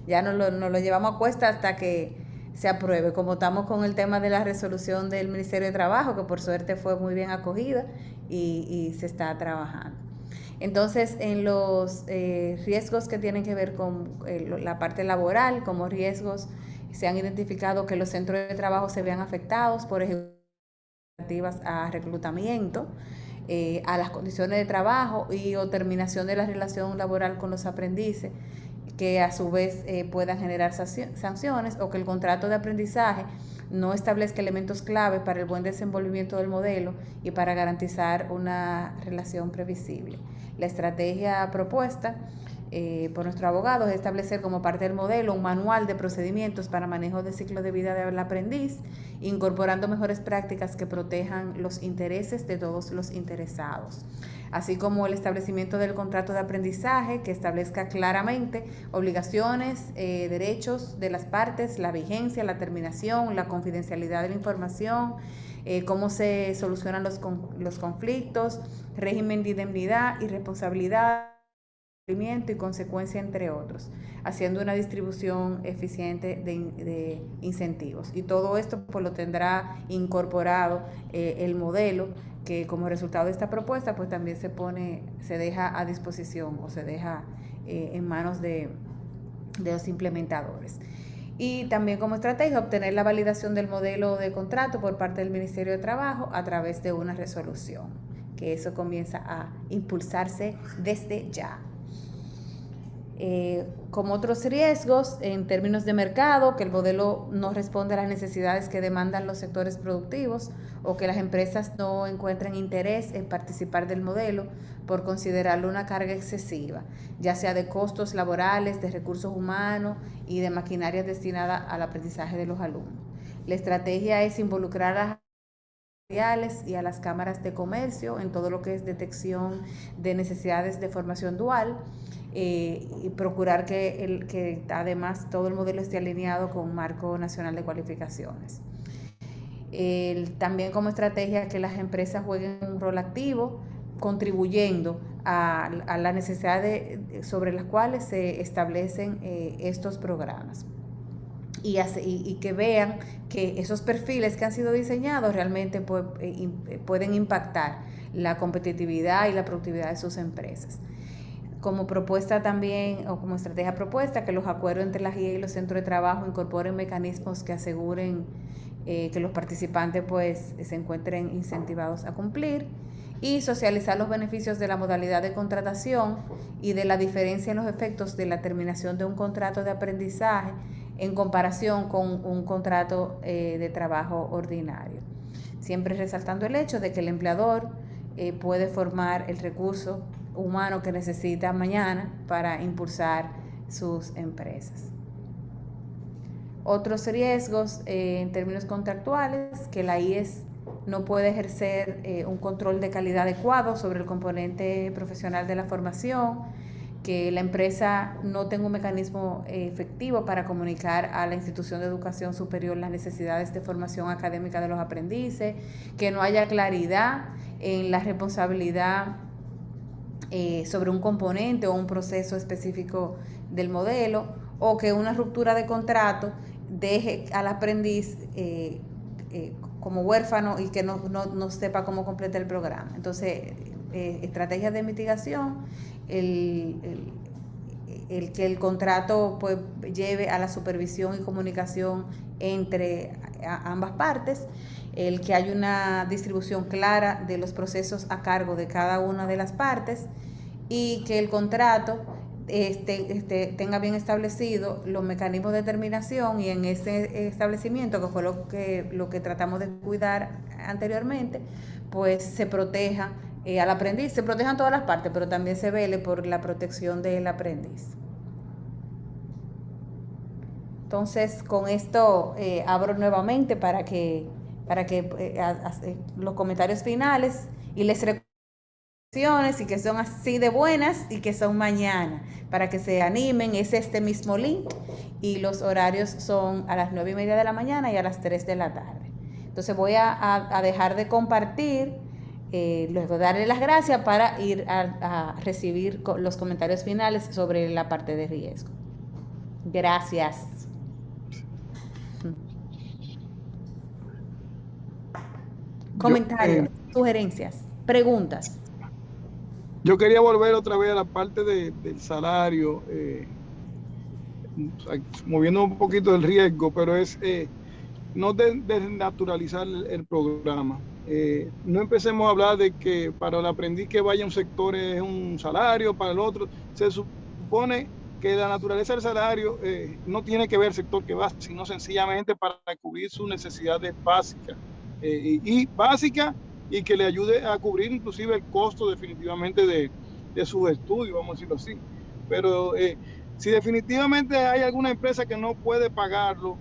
Ya nos lo llevamos a cuesta hasta que se apruebe, como estamos con el tema de la resolución del Ministerio de Trabajo, que por suerte fue muy bien acogida y se está trabajando. Entonces, en los riesgos que tienen que ver con la parte laboral, como riesgos, se han identificado que los centros de trabajo se vean afectados por relativas a reclutamiento, a las condiciones de trabajo o terminación de la relación laboral con los aprendices, que a su vez puedan generar sanciones, o que el contrato de aprendizaje no establezca elementos clave para el buen desenvolvimiento del modelo y para garantizar una relación previsible. La estrategia propuesta por nuestro abogado es establecer como parte del modelo un manual de procedimientos para manejo del ciclo de vida del aprendiz, incorporando mejores prácticas que protejan los intereses de todos los interesados, así como el establecimiento del contrato de aprendizaje que establezca claramente obligaciones, derechos de las partes, la vigencia, la terminación, la confidencialidad de la información, cómo se solucionan los conflictos, régimen de indemnidad y responsabilidad y consecuencia, entre otros, haciendo una distribución eficiente de incentivos. Y todo esto pues lo tendrá incorporado el modelo, que como resultado de esta propuesta pues también se deja a disposición o se deja en manos de los implementadores. Y también como estrategia obtener la validación del modelo de contrato por parte del Ministerio de Trabajo a través de una resolución, que eso comienza a impulsarse desde ya. Como otros riesgos en términos de mercado, que el modelo no responde a las necesidades que demandan los sectores productivos, o que las empresas no encuentren interés en participar del modelo por considerarlo una carga excesiva, ya sea de costos laborales, de recursos humanos y de maquinaria destinada al aprendizaje de los alumnos. La estrategia es involucrar a y a las cámaras de comercio en todo lo que es detección de necesidades de formación dual, y procurar que además todo el modelo esté alineado con un marco nacional de cualificaciones. También como estrategia que las empresas jueguen un rol activo, contribuyendo a las necesidades sobre las cuales se establecen estos programas. Y que vean que esos perfiles que han sido diseñados realmente pueden impactar la competitividad y la productividad de sus empresas. Como propuesta también, o como estrategia propuesta, que los acuerdos entre la GIE y los centros de trabajo incorporen mecanismos que aseguren que los participantes pues se encuentren incentivados a cumplir, y socializar los beneficios de la modalidad de contratación y de la diferencia en los efectos de la terminación de un contrato de aprendizaje en comparación con un contrato de trabajo ordinario. Siempre resaltando el hecho de que el empleador puede formar el recurso humano que necesita mañana para impulsar sus empresas. Otros riesgos en términos contractuales, que la IES no puede ejercer un control de calidad adecuado sobre el componente profesional de la formación, que la empresa no tenga un mecanismo efectivo para comunicar a la institución de educación superior las necesidades de formación académica de los aprendices, que no haya claridad en la responsabilidad sobre un componente o un proceso específico del modelo, o que una ruptura de contrato deje al aprendiz como huérfano y que no sepa cómo completar el programa. Entonces, estrategias de mitigación, el que el contrato pues lleve a la supervisión y comunicación entre ambas partes, el que haya una distribución clara de los procesos a cargo de cada una de las partes, y que el contrato tenga bien establecido los mecanismos de determinación, y en ese establecimiento, que fue lo que tratamos de cuidar anteriormente, pues se proteja al aprendiz, se protejan todas las partes, pero también se vele por la protección del aprendiz. Entonces, con esto abro nuevamente para que los comentarios finales, y les recuerdo y que son así de buenas y que son mañana, para que se animen. Es este mismo link y los horarios son a las 9:30 de la mañana y a las 3 de la tarde. Entonces voy a dejar de compartir, luego darle las gracias para ir a recibir los comentarios finales sobre la parte de riesgo. Gracias. Comentarios, sugerencias, preguntas. Yo quería volver otra vez a la parte del salario, moviendo un poquito el riesgo, pero es no desnaturalizar el programa. No empecemos a hablar de que para el aprendiz que vaya a un sector es un salario, para el otro. Se supone que la naturaleza del salario no tiene que ver el sector que va, sino sencillamente para cubrir sus necesidades básicas y que le ayude a cubrir inclusive el costo definitivamente de sus estudios, vamos a decirlo así. Pero si definitivamente hay alguna empresa que no puede pagarlo,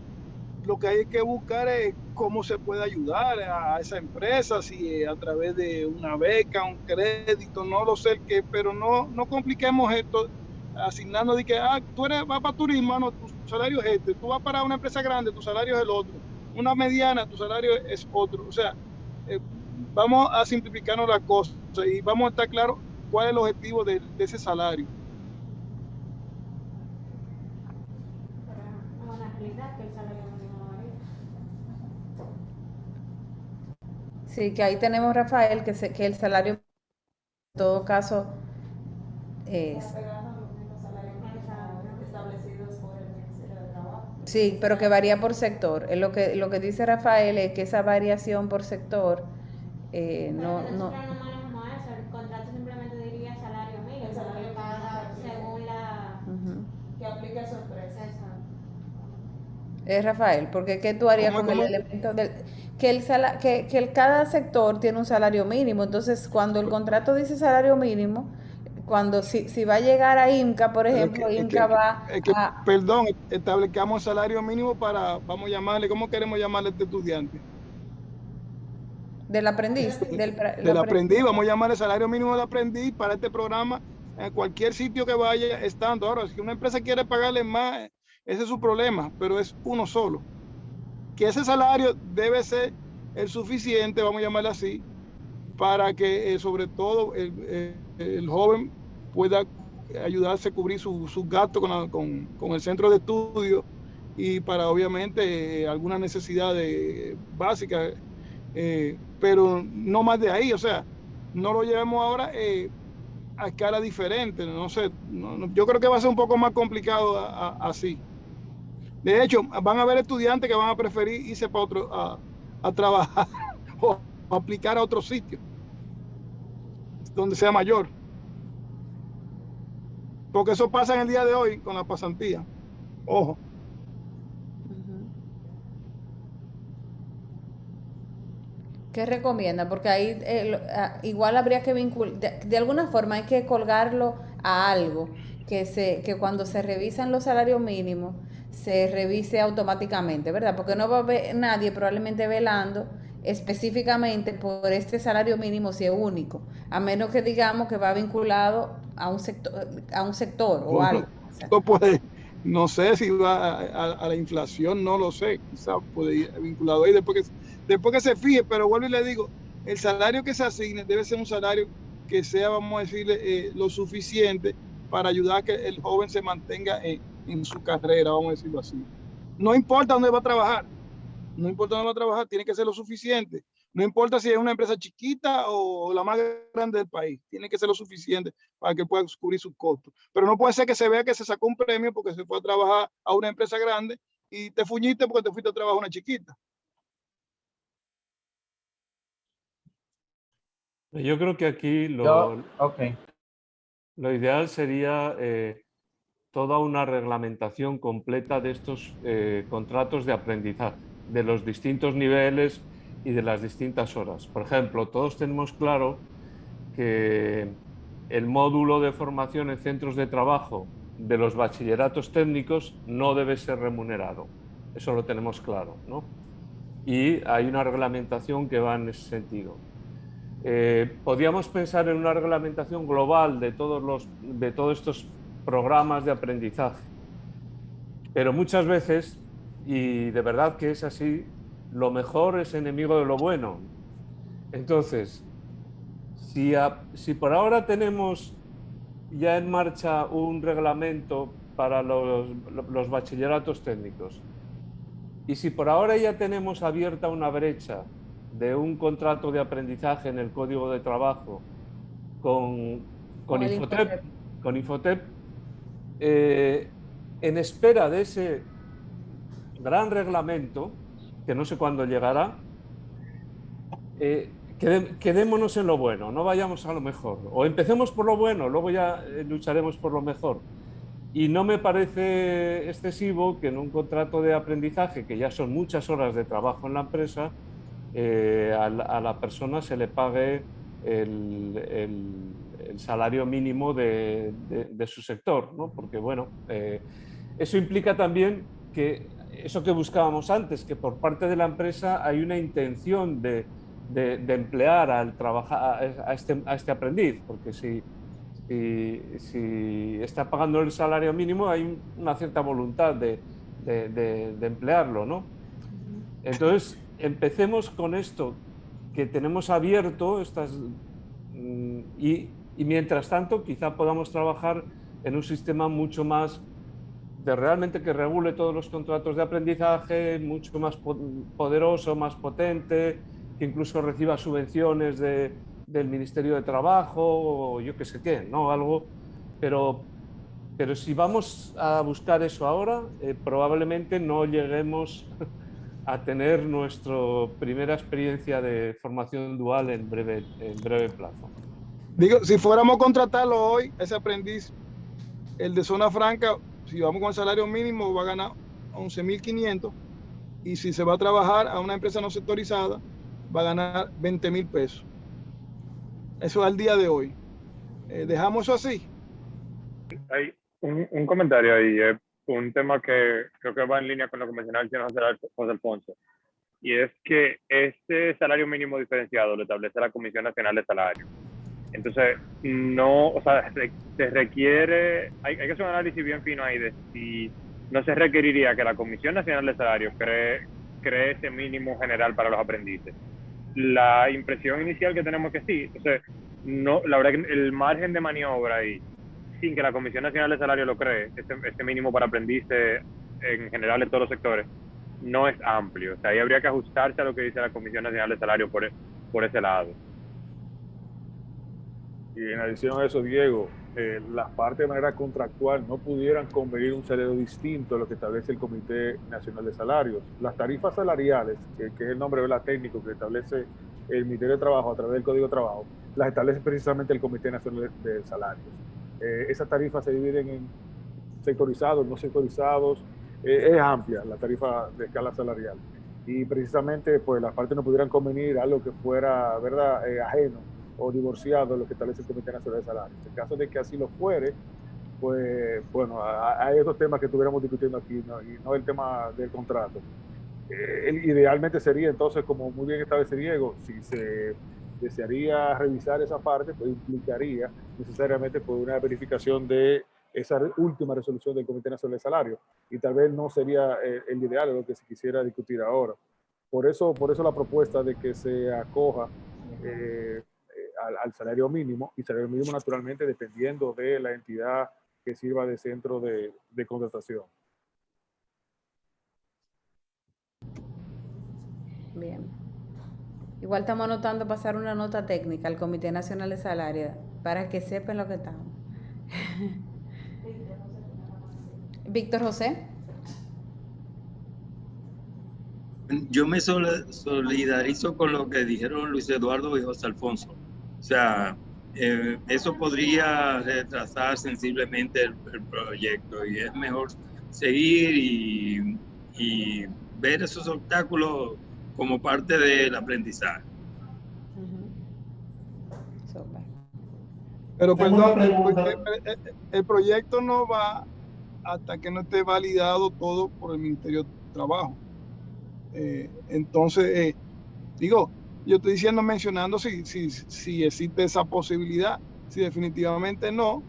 lo que hay que buscar es cómo se puede ayudar a esa empresa, si a través de una beca, un crédito, no lo sé qué, pero no compliquemos esto asignando de que tú vas para turismo, no, tu salario es este, tú vas para una empresa grande, tu salario es el otro, una mediana, tu salario es otro. O sea, vamos a simplificarnos las cosas y vamos a estar claros cuál es el objetivo de ese salario. Sí, que ahí tenemos, Rafael, que el salario en todo caso es... Sí, pero que varía por sector. Lo que dice Rafael es que esa variación por sector no... El contrato simplemente diría salario mínimo, el salario paga según la... que aplique a su empresa. Rafael, porque ¿qué tú harías con el elemento del que cada sector tiene un salario mínimo? Entonces, cuando el contrato dice salario mínimo, cuando si va a llegar a IMCA, por ejemplo, perdón, establecamos salario mínimo para, vamos a llamarle, ¿cómo queremos llamarle a este estudiante? Del aprendiz. Del aprendiz, vamos a llamarle salario mínimo del aprendiz para este programa, en cualquier sitio que vaya estando. Ahora, si una empresa quiere pagarle más, ese es su problema, pero es uno solo. Que ese salario debe ser el suficiente, vamos a llamarle así, para que sobre todo el joven pueda ayudarse a cubrir sus gastos con el centro de estudio y para obviamente algunas necesidades básicas, pero no más de ahí. O sea, no lo llevemos ahora a escala diferente. No sé, yo creo que va a ser un poco más complicado así. De hecho, van a haber estudiantes que van a preferir irse para otro a trabajar o aplicar a otro sitio donde sea mayor, porque eso pasa en el día de hoy con la pasantía. Ojo. ¿Qué recomienda? Porque ahí igual habría que vincular, de alguna forma hay que colgarlo a algo, que cuando se revisan los salarios mínimos, se revise automáticamente, ¿verdad? Porque no va a haber nadie probablemente velando específicamente por este salario mínimo si es único, a menos que digamos que va vinculado a un sector o algo. No sé si va a la inflación, no lo sé, quizás puede ir vinculado ahí después que se fije, pero vuelvo y le digo, el salario que se asigne debe ser un salario que sea, vamos a decirle, lo suficiente para ayudar a que el joven se mantenga en su carrera, vamos a decirlo así. No importa dónde va a trabajar, tiene que ser lo suficiente. No importa si es una empresa chiquita o la más grande del país, tiene que ser lo suficiente para que pueda cubrir sus costos. Pero no puede ser que se vea que se sacó un premio porque se fue a trabajar a una empresa grande y te fuñiste porque te fuiste a trabajar a una chiquita. Yo creo que aquí Lo ideal sería toda una reglamentación completa de estos contratos de aprendizaje, de los distintos niveles y de las distintas horas. Por ejemplo, todos tenemos claro que el módulo de formación en centros de trabajo de los bachilleratos técnicos no debe ser remunerado. Eso lo tenemos claro, ¿no? Y hay una reglamentación que va en ese sentido. Podríamos pensar en una reglamentación global de todos estos programas de aprendizaje, pero muchas veces, y de verdad que es así, lo mejor es enemigo de lo bueno. Entonces, si por ahora tenemos ya en marcha un reglamento para los bachilleratos técnicos, y si por ahora ya tenemos abierta una brecha de un contrato de aprendizaje en el Código de Trabajo con Infotep, en espera de ese gran reglamento, que no sé cuándo llegará, quedémonos en lo bueno, no vayamos a lo mejor. O empecemos por lo bueno, luego ya lucharemos por lo mejor. Y no me parece excesivo que en un contrato de aprendizaje, que ya son muchas horas de trabajo en la empresa, a la persona se le pague el salario mínimo de su sector, ¿no? Porque, bueno, eso implica también que eso que buscábamos antes, que por parte de la empresa hay una intención de emplear a este aprendiz, porque si está pagando el salario mínimo hay una cierta voluntad de emplearlo, ¿no? Entonces, empecemos con esto que tenemos abierto y mientras tanto quizá podamos trabajar en un sistema mucho más realmente que regule todos los contratos de aprendizaje, mucho más poderoso, más potente, que incluso reciba subvenciones del Ministerio de Trabajo o yo qué sé qué, ¿no? Algo, pero si vamos a buscar eso ahora, probablemente no lleguemos a tener nuestra primera experiencia de formación dual en breve plazo. Digo, si fuéramos a contratarlo hoy, ese aprendiz, el de zona franca, si vamos con el salario mínimo va a ganar 11.500 y si se va a trabajar a una empresa no sectorizada va a ganar 20.000 pesos. Eso es al día de hoy. ¿Dejamos eso así? Hay un comentario ahí, un tema que creo que va en línea con lo que mencionaba el señor José Alfonso, y es que este salario mínimo diferenciado lo establece la Comisión Nacional de Salario. Entonces, no, o sea, se requiere, hay que hacer un análisis bien fino ahí de si no se requeriría que la Comisión Nacional de Salario cree ese mínimo general para los aprendices. La impresión inicial que tenemos es que sí. Entonces, no, la verdad que el margen de maniobra ahí, sin que la Comisión Nacional de Salario lo cree, este mínimo para aprendices en general en todos los sectores, no es amplio. O sea, ahí habría que ajustarse a lo que dice la Comisión Nacional de Salario por ese lado. Y en adición a eso, Diego, las partes de manera contractual no pudieran convenir un salario distinto a lo que establece el Comité Nacional de Salarios. Las tarifas salariales, que es el nombre técnico que establece el Ministerio de Trabajo a través del Código de Trabajo, las establece precisamente el Comité Nacional de Salarios. Esas tarifas se dividen en sectorizados, no sectorizados. Es amplia la tarifa de escala salarial. Y precisamente, pues las partes no pudieran convenir algo que fuera, ¿verdad?, ajeno o divorciado de lo que establece el Comité Nacional de Salarios. En caso de que así lo fuere, pues bueno, hay otros temas que estuviéramos discutiendo aquí, ¿no? Y no el tema del contrato. Idealmente sería entonces, como muy bien establece Diego, si se desearía revisar esa parte, pues implicaría necesariamente pues, una verificación de esa última resolución del Comité Nacional de Salarios, y tal vez no sería el ideal de lo que se quisiera discutir ahora. Por eso la propuesta de que se acoja al salario mínimo, y salario mínimo naturalmente dependiendo de la entidad que sirva de centro de contratación. Bien. Igual estamos anotando pasar una nota técnica al Comité Nacional de Salario para que sepan lo que estamos. Víctor José. Yo me solidarizo con lo que dijeron Luis Eduardo y José Alfonso. O sea, eso podría retrasar sensiblemente el proyecto, y es mejor seguir y ver esos obstáculos como parte del aprendizaje. Pero Tengo una perdón, pregunta. el proyecto no va hasta que no esté validado todo por el Ministerio de Trabajo. Entonces, digo, yo estoy diciendo, mencionando si existe esa posibilidad. Si definitivamente no,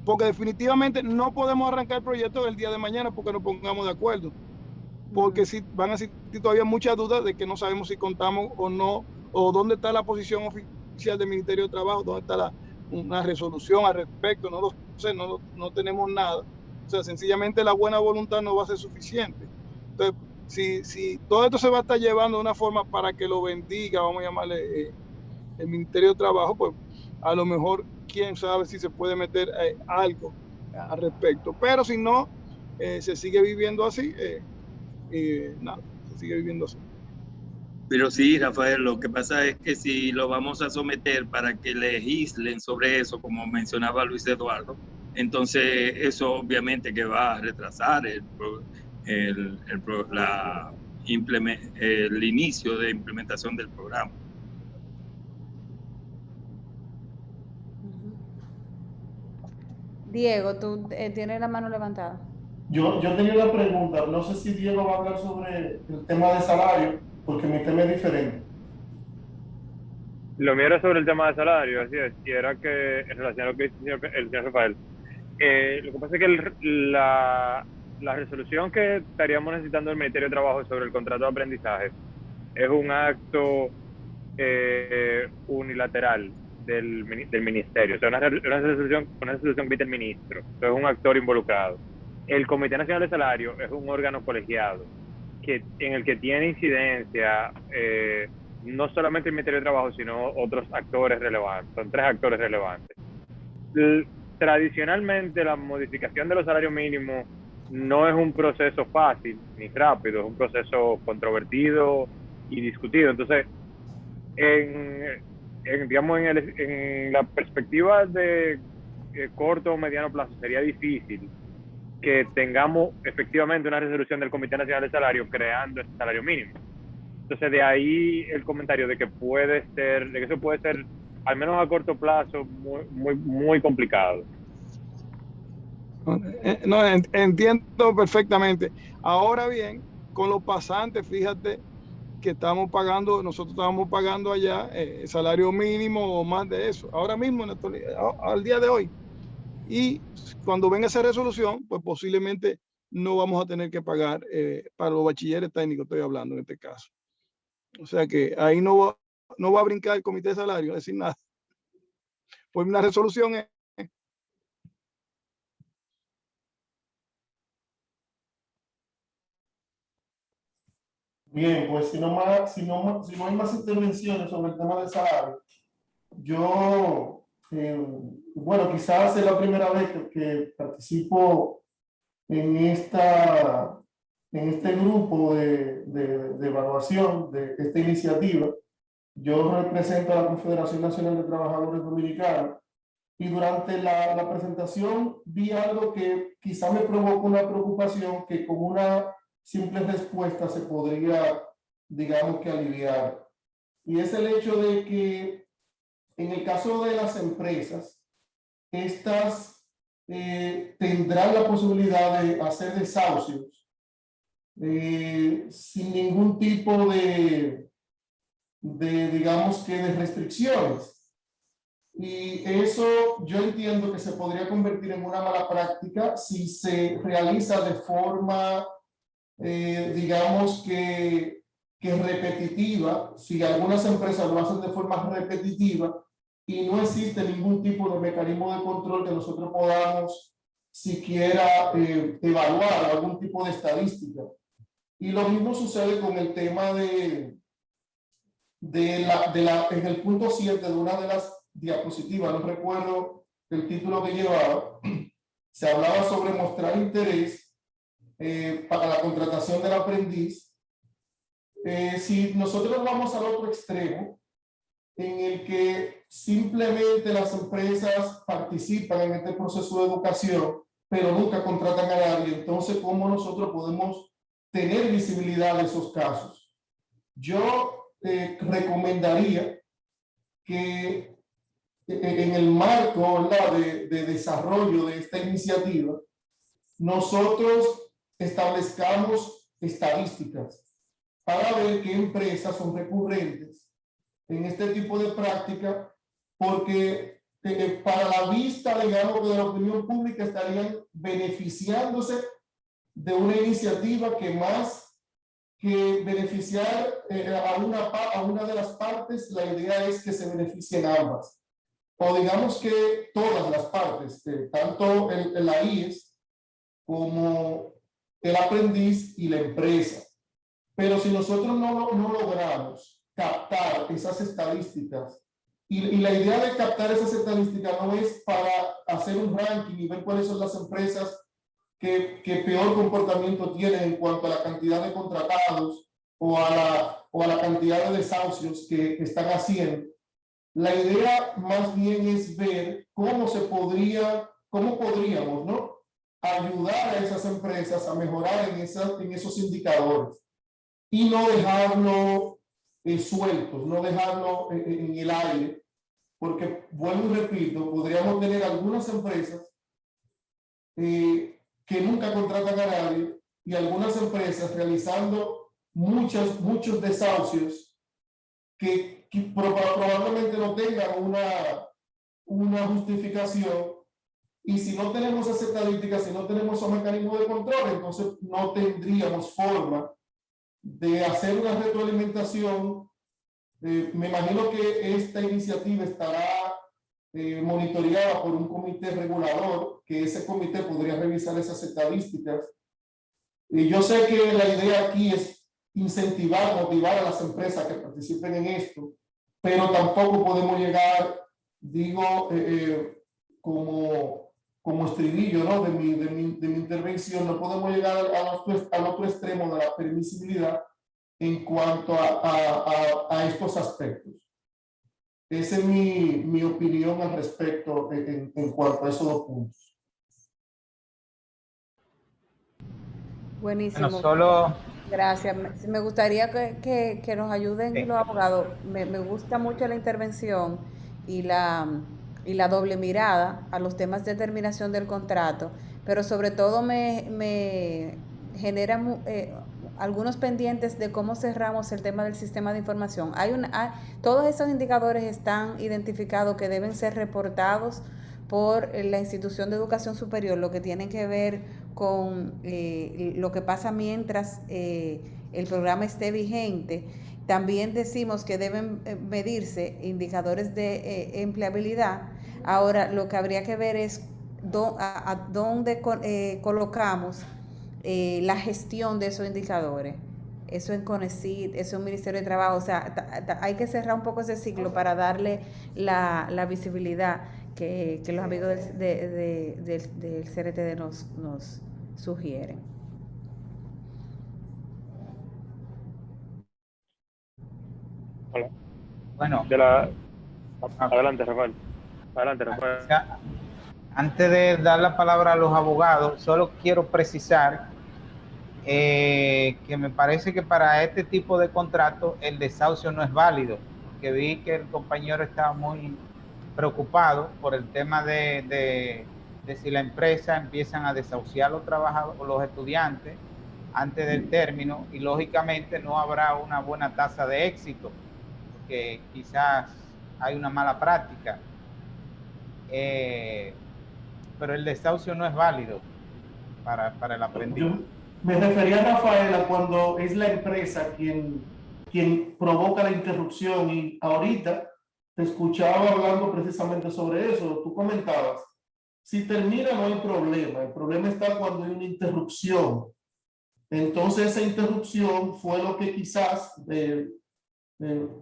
porque definitivamente no podemos arrancar el proyecto el día de mañana porque nos pongamos de acuerdo. Porque si van a existir todavía muchas dudas de que no sabemos si contamos o no, o dónde está la posición oficial del Ministerio de Trabajo, dónde está una resolución al respecto, no lo sé, no tenemos nada. O sea, sencillamente la buena voluntad no va a ser suficiente. Entonces, si todo esto se va a estar llevando de una forma para que lo bendiga, vamos a llamarle el Ministerio de Trabajo, pues a lo mejor quién sabe si se puede meter algo al respecto. Pero si no, se sigue viviendo así, nada, se sigue viviendo así. Pero sí, Rafael, lo que pasa es que si lo vamos a someter para que legislen sobre eso, como mencionaba Luis Eduardo, entonces eso obviamente que va a retrasar el inicio de implementación del programa. Diego, tú tienes la mano levantada. Yo tenía una pregunta, no sé si Diego va a hablar sobre el tema de salario, porque mi tema es diferente. Lo mío era sobre el tema de salario, así es, y era que en relación a lo que dice el señor Rafael, lo que pasa es que la resolución que estaríamos necesitando del Ministerio de Trabajo sobre el contrato de aprendizaje es un acto unilateral del ministerio, o sea, una resolución que emite el ministro, o es un actor involucrado. El Comité Nacional de Salario es un órgano colegiado en el que tiene incidencia no solamente el Ministerio de Trabajo, sino otros actores relevantes. Son 3 actores relevantes. Tradicionalmente, la modificación de los salarios mínimos no es un proceso fácil ni rápido, es un proceso controvertido y discutido. Entonces, digamos, en la perspectiva de corto o mediano plazo, sería difícil que tengamos efectivamente una resolución del Comité Nacional de Salario creando ese salario mínimo. Entonces, de ahí el comentario de que eso puede ser, al menos a corto plazo, muy complicado. No, entiendo perfectamente. Ahora bien, con los pasantes, fíjate que nosotros estábamos pagando allá salario mínimo o más de eso. Ahora mismo, al día de hoy. Y cuando venga esa resolución, pues posiblemente no vamos a tener que pagar para los bachilleres técnicos, estoy hablando en este caso. O sea que ahí no va a brincar el comité de salario, a decir nada. Pues una resolución es... Bien, pues si no hay más intervenciones sobre el tema del salario, yo, bueno, quizás es la primera vez que participo en este grupo de evaluación de esta iniciativa. Yo represento a la Confederación Nacional de Trabajadores Dominicanos y durante la presentación vi algo que quizá me provocó una preocupación que con una simple respuesta se podría, digamos que aliviar. Y es el hecho de que en el caso de las empresas, estas tendrán la posibilidad de hacer desahucios sin ningún tipo digamos que de restricciones. Y eso yo entiendo que se podría convertir en una mala práctica si se realiza de forma, digamos que repetitiva, si algunas empresas lo hacen de forma repetitiva y no existe ningún tipo de mecanismo de control que nosotros podamos siquiera evaluar algún tipo de estadística. Y lo mismo sucede con el tema en el punto 7 de una de las diapositivas, no recuerdo el título que llevaba, se hablaba sobre mostrar interés para la contratación del aprendiz. Si nosotros vamos al otro extremo en el que simplemente las empresas participan en este proceso de educación, pero nunca contratan a nadie. Entonces, ¿cómo nosotros podemos tener visibilidad de esos casos? Yo recomendaría que en el marco, ¿verdad?, de desarrollo de esta iniciativa, nosotros establezcamos estadísticas para ver qué empresas son recurrentes en este tipo de práctica, porque para la vista, digamos, de la opinión pública estarían beneficiándose de una iniciativa que más que beneficiar a una de las partes, la idea es que se beneficien ambas. O digamos que todas las partes, tanto la IES como el aprendiz y la empresa. Pero si nosotros no logramos captar esas estadísticas, y la idea de captar esas estadísticas no es para hacer un ranking y ver cuáles son las empresas que peor comportamiento tienen en cuanto a la cantidad de contratados o a la cantidad de desahucios que están haciendo. La idea más bien es ver cómo podríamos, ¿no?, ayudar a esas empresas a mejorar en esos indicadores y no dejarlo sueltos, no dejarlo en el aire, porque, vuelvo y repito, podríamos tener algunas empresas que nunca contratan a nadie y algunas empresas realizando muchos desahucios que probablemente no tengan una justificación. Y si no tenemos esas estadísticas, si no tenemos esos mecanismos de control, entonces no tendríamos forma de hacer una retroalimentación. Me imagino que esta iniciativa estará monitoreada por un comité regulador, que ese comité podría revisar esas estadísticas. Y yo sé que la idea aquí es incentivar, motivar a las empresas que participen en esto, pero tampoco podemos llegar, digo, como estribillo, ¿no?, de mi intervención, no podemos llegar al otro extremo de la permisibilidad en cuanto a estos aspectos. Esa es mi opinión al respecto en cuanto a esos dos puntos. Buenísimo. Bueno, solo... Gracias. Me gustaría que nos ayuden los abogados. Me gusta mucho la intervención y la doble mirada a los temas de terminación del contrato, pero sobre todo me genera algunos pendientes de cómo cerramos el tema del sistema de información. Todos esos indicadores están identificados que deben ser reportados por la institución de educación superior, lo que tiene que ver con lo que pasa mientras el programa esté vigente. También decimos que deben medirse indicadores de empleabilidad. Ahora, lo que habría que ver es dónde colocamos la gestión de esos indicadores. Eso en CONECYT, eso en Ministerio de Trabajo. O sea, hay que cerrar un poco ese ciclo para darle la visibilidad que los amigos del CRTD nos sugieren. Hola. Bueno. Adelante, Rafael. Adelante, Rafael. Antes de dar la palabra a los abogados, solo quiero precisar que me parece que para este tipo de contrato el desahucio no es válido, porque vi que el compañero estaba muy preocupado por el tema de si la empresa empiezan a desahuciar a los trabajadores o los estudiantes antes del término, y lógicamente no habrá una buena tasa de éxito, porque quizás hay una mala práctica. Pero el desahucio no es válido para el aprendiz. Yo me refería a Rafaela cuando es la empresa quien provoca la interrupción, y ahorita te escuchaba hablando precisamente sobre eso. Tú comentabas, si termina no hay problema, el problema está cuando hay una interrupción. Entonces esa interrupción fue lo que quizás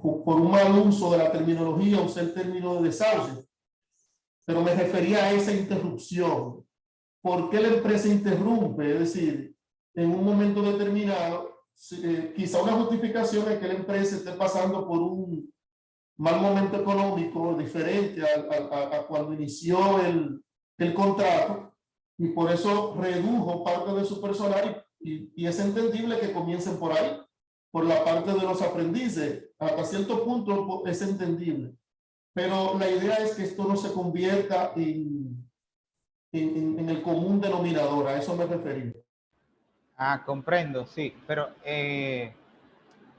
por un mal uso de la terminología usé el término de desahucio, pero me refería a esa interrupción. ¿Por qué la empresa interrumpe? Es decir, en un momento determinado, quizá una justificación es que la empresa esté pasando por mal momento económico diferente a cuando inició el contrato, y por eso redujo parte de su personal, y es entendible que comiencen por ahí, por la parte de los aprendices. Hasta cierto punto es entendible, pero la idea es que esto no se convierta en el común denominador. A eso me refería. Ah, comprendo, sí, pero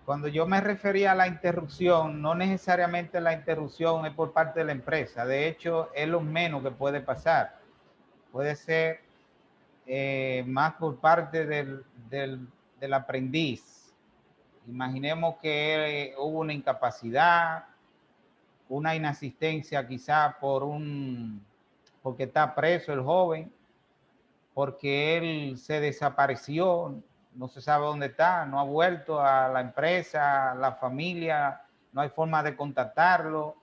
cuando yo me refería a la interrupción, no necesariamente la interrupción es por parte de la empresa. De hecho, es lo menos que puede pasar. Puede ser más por parte del aprendiz. Imaginemos que hubo una incapacidad, una inasistencia quizá porque está preso el joven, porque él se desapareció, no se sabe dónde está, no ha vuelto a la empresa, a la familia, no hay forma de contactarlo.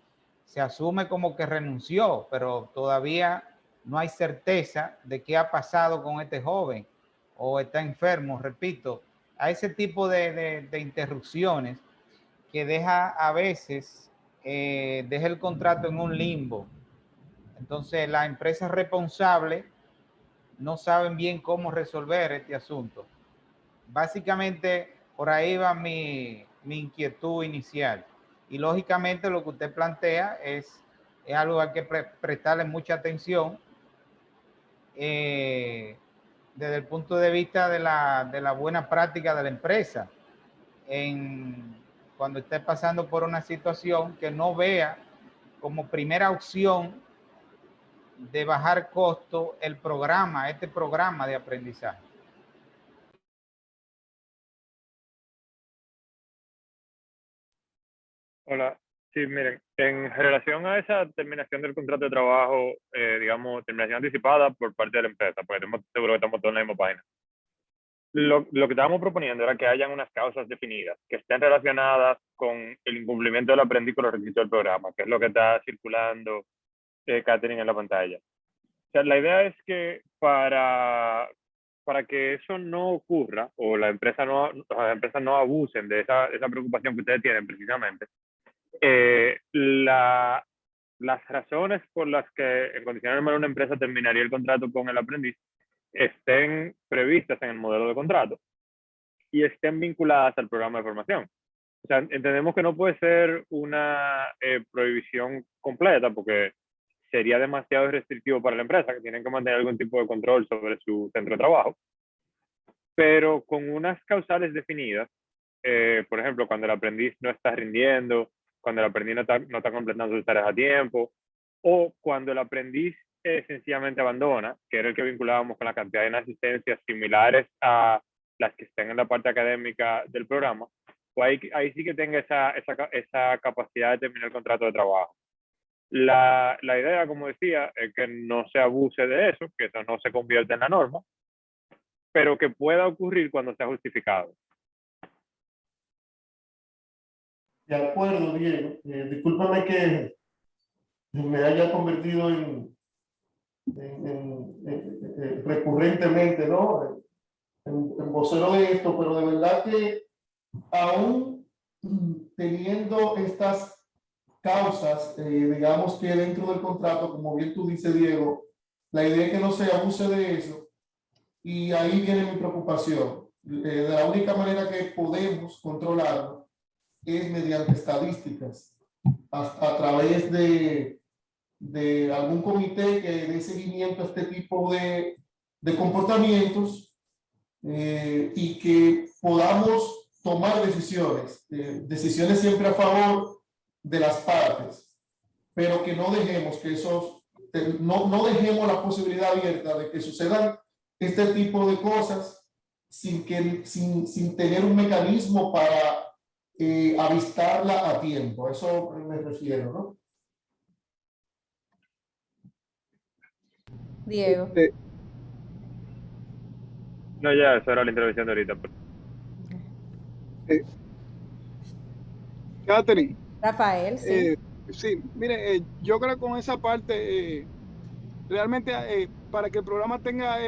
Se asume como que renunció, pero todavía no hay certeza de qué ha pasado con este joven o está enfermo, repito. A ese tipo de interrupciones que deja a veces, deja el contrato en un limbo. Entonces la empresa responsable no saben bien cómo resolver este asunto. Básicamente, por ahí va mi inquietud inicial. Y lógicamente lo que usted plantea es algo que hay que prestarle mucha atención desde el punto de vista de la buena práctica de la empresa. Cuando esté pasando por una situación, que no vea como primera opción de bajar costo este programa de aprendizaje. Hola, sí, miren, en relación a esa terminación del contrato de trabajo, digamos, terminación anticipada por parte de la empresa, porque seguro que estamos todos en la misma página. Lo que estábamos proponiendo era que hayan unas causas definidas, que estén relacionadas con el incumplimiento del aprendiz con los requisitos del programa, que es lo que está circulando Catherine en la pantalla. O sea, la idea es que para que eso no ocurra, o las empresas no abusen de esa preocupación que ustedes tienen precisamente, las razones por las que en condiciones normales una empresa terminaría el contrato con el aprendiz estén previstas en el modelo de contrato y estén vinculadas al programa de formación. O sea, entendemos que no puede ser una prohibición completa, porque sería demasiado restrictivo para la empresa, que tienen que mantener algún tipo de control sobre su centro de trabajo, pero con unas causales definidas, por ejemplo, cuando el aprendiz no está rindiendo, cuando el aprendiz no está completando sus tareas a tiempo, o cuando el aprendiz sencillamente abandona, que era el que vinculábamos con la cantidad de inasistencias similares a las que estén en la parte académica del programa, pues ahí sí que tenga esa capacidad de terminar el contrato de trabajo. La idea, como decía, es que no se abuse de eso, que eso no se convierta en la norma, pero que pueda ocurrir cuando sea justificado. De acuerdo, Diego. Discúlpame que me haya convertido en recurrentemente, ¿no?, en vocero de esto, pero de verdad que aún teniendo estas causas, digamos que dentro del contrato, como bien tú dices, Diego, la idea es que no se abuse de eso, y ahí viene mi preocupación. La única manera que podemos controlarlo es mediante estadísticas, a través de algún comité que dé seguimiento a este tipo de comportamientos, y que podamos tomar decisiones siempre a favor de las partes, pero que no dejemos que no dejemos la posibilidad abierta de que sucedan este tipo de cosas sin tener un mecanismo para avistarla a tiempo. A eso me refiero, ¿no? Diego. No, ya, eso era la intervención de ahorita. Catherine. Rafael, sí. Sí, mire, yo creo que con esa parte, realmente para que el programa tenga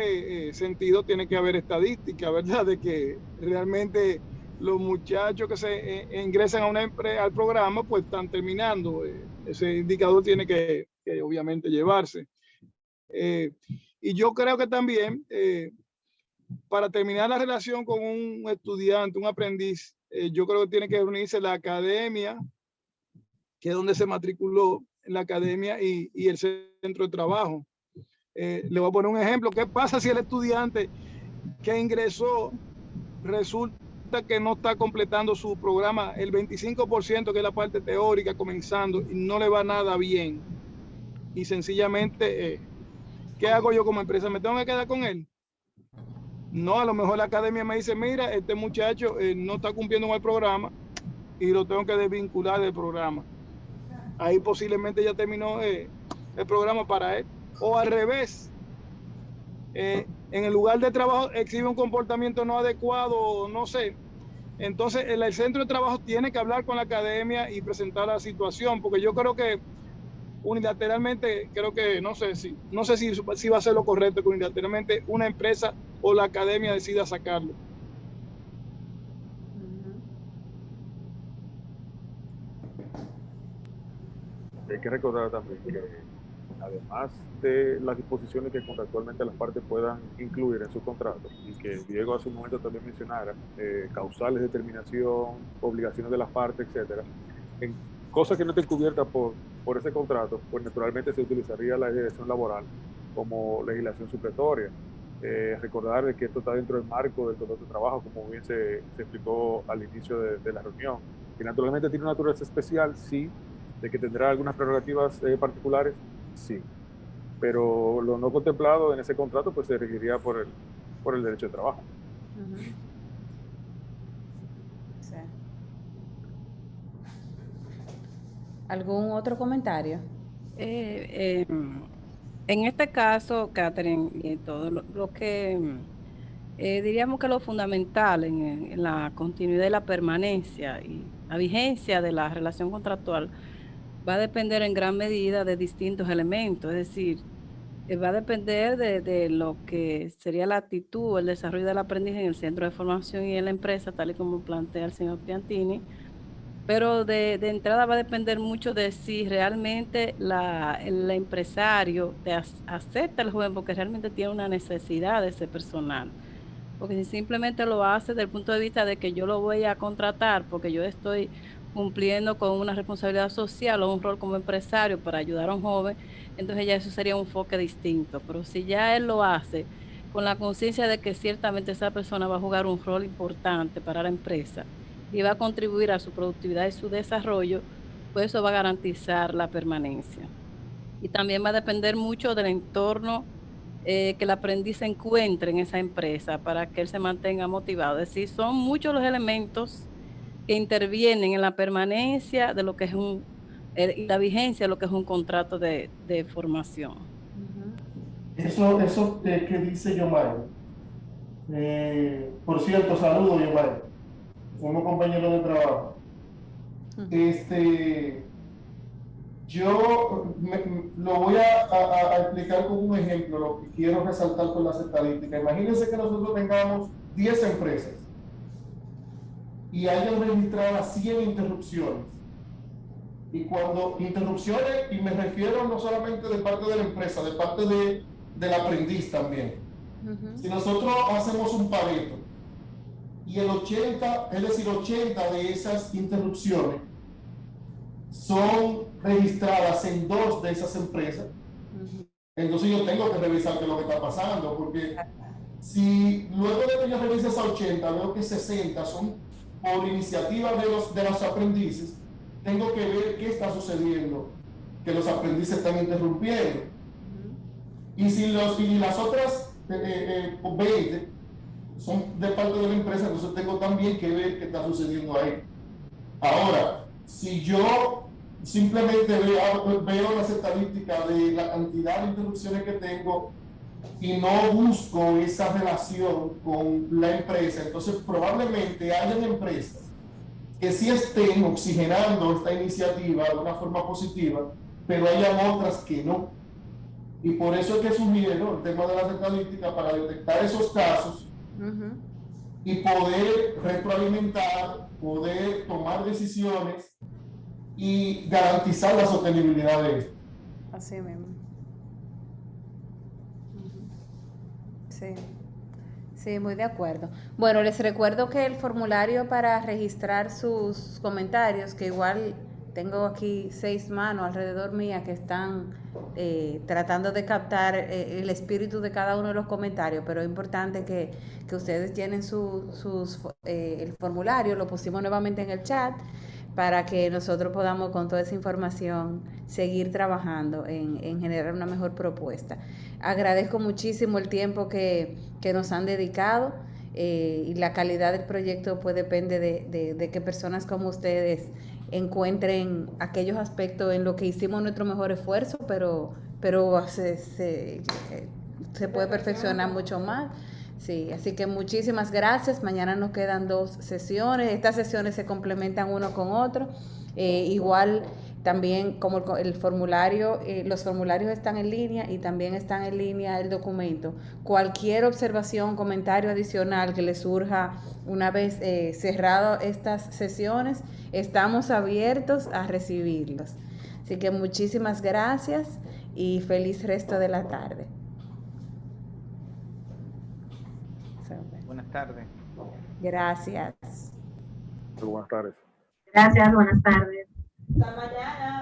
sentido, tiene que haber estadística, ¿verdad? De que realmente los muchachos que se ingresan a una empresa, al programa, pues están terminando. Ese indicador tiene que obviamente llevarse. Y yo creo que también, para terminar la relación con un estudiante, un aprendiz, yo creo que tiene que reunirse la academia, que es donde se matriculó, en la academia y el centro de trabajo. Le voy a poner un ejemplo. ¿Qué pasa si el estudiante que ingresó resulta que no está completando su programa, el 25%, que es la parte teórica, comenzando, y no le va nada bien? Y sencillamente, ¿qué hago yo como empresa? ¿Me tengo que quedar con él? No, a lo mejor la academia me dice, mira, este muchacho no está cumpliendo con el programa y lo tengo que desvincular del programa. Ahí posiblemente ya terminó el programa para él. O al revés, en el lugar de trabajo exhibe un comportamiento no adecuado, no sé. Entonces el centro de trabajo tiene que hablar con la academia y presentar la situación, porque yo creo que unilateralmente, no sé si va a ser lo correcto que unilateralmente una empresa o la academia decida sacarlo. Hay que recordar también que además de las disposiciones que contractualmente las partes puedan incluir en su contrato, y que Diego hace un momento también mencionara, causales de terminación, obligaciones de las partes, etcétera, en cosas que no estén cubiertas por ese contrato, pues naturalmente se utilizaría la legislación laboral como legislación supletoria. Recordar de que esto está dentro del marco del contrato de trabajo, como bien se explicó al inicio de la reunión, que naturalmente tiene una naturaleza especial, sí, de que tendrá algunas prerrogativas particulares, sí, pero lo no contemplado en ese contrato pues se regiría por el derecho de trabajo. Sí. ¿Algún otro comentario? En este caso, Catherine, y todo lo que diríamos que lo fundamental en la continuidad y la permanencia y la vigencia de la relación contractual va a depender en gran medida de distintos elementos, es decir, va a depender de lo que sería la actitud, el desarrollo del aprendiz en el centro de formación y en la empresa, tal y como plantea el señor Piantini, pero de entrada va a depender mucho de si realmente el empresario acepta el joven porque realmente tiene una necesidad de ese personal. Porque si simplemente lo hace desde el punto de vista de que yo lo voy a contratar porque yo estoy cumpliendo con una responsabilidad social o un rol como empresario para ayudar a un joven, entonces ya eso sería un enfoque distinto. Pero si ya él lo hace con la conciencia de que ciertamente esa persona va a jugar un rol importante para la empresa y va a contribuir a su productividad y su desarrollo, pues eso va a garantizar la permanencia. Y también va a depender mucho del entorno que el aprendiz se encuentre en esa empresa para que él se mantenga motivado. Es decir, son muchos los elementos que intervienen en la permanencia de lo que es y la vigencia de lo que es un contrato de formación. Eso que dice Yomar. Por cierto, saludo, Yomar. Fuimos compañeros de trabajo. Yo lo voy a explicar con un ejemplo, lo que quiero resaltar con las estadísticas. Imagínense que nosotros tengamos 10 empresas y hayan registradas 100 interrupciones. Y cuando interrupciones, y me refiero no solamente de parte de la empresa, de parte del aprendiz también. Si nosotros hacemos un pareto y el 80, es decir, 80 de esas interrupciones son registradas en 2 de esas empresas, entonces yo tengo que revisar qué es lo que está pasando, porque si luego de que yo revise esas 80, veo que 60 son por iniciativa de los aprendices, tengo que ver qué está sucediendo, que los aprendices están interrumpiendo. Y si las otras 20 son de parte de la empresa, entonces tengo también que ver qué está sucediendo ahí. Ahora, si yo simplemente veo las estadísticas de la cantidad de interrupciones que tengo y no busco esa relación con la empresa, entonces probablemente hayan empresas que sí estén oxigenando esta iniciativa de una forma positiva, pero hayan otras que no. Y por eso es que sugiero el tema de las estadísticas para detectar esos casos y poder retroalimentar, poder tomar decisiones y garantizar la sostenibilidad de esto. Así mismo. Sí. Sí, muy de acuerdo. Bueno, les recuerdo que el formulario para registrar sus comentarios, que igual tengo aquí 6 manos alrededor mía que están tratando de captar el espíritu de cada uno de los comentarios, pero es importante que ustedes llenen el formulario, lo pusimos nuevamente en el chat, para que nosotros podamos con toda esa información seguir trabajando en generar una mejor propuesta. Agradezco muchísimo el tiempo que nos han dedicado y la calidad del proyecto pues depende de que personas como ustedes encuentren aquellos aspectos en los que hicimos nuestro mejor esfuerzo, pero se puede perfeccionar mucho más. Sí, así que muchísimas gracias. Mañana nos quedan 2 sesiones. Estas sesiones se complementan uno con otro. Igual también como el formulario, los formularios están en línea y también están en línea el documento. Cualquier observación, comentario adicional que les surja una vez cerrado estas sesiones, estamos abiertos a recibirlos. Así que muchísimas gracias y feliz resto de la tarde. Buenas tardes. Gracias. Buenas tardes. Gracias, buenas tardes. Hasta mañana.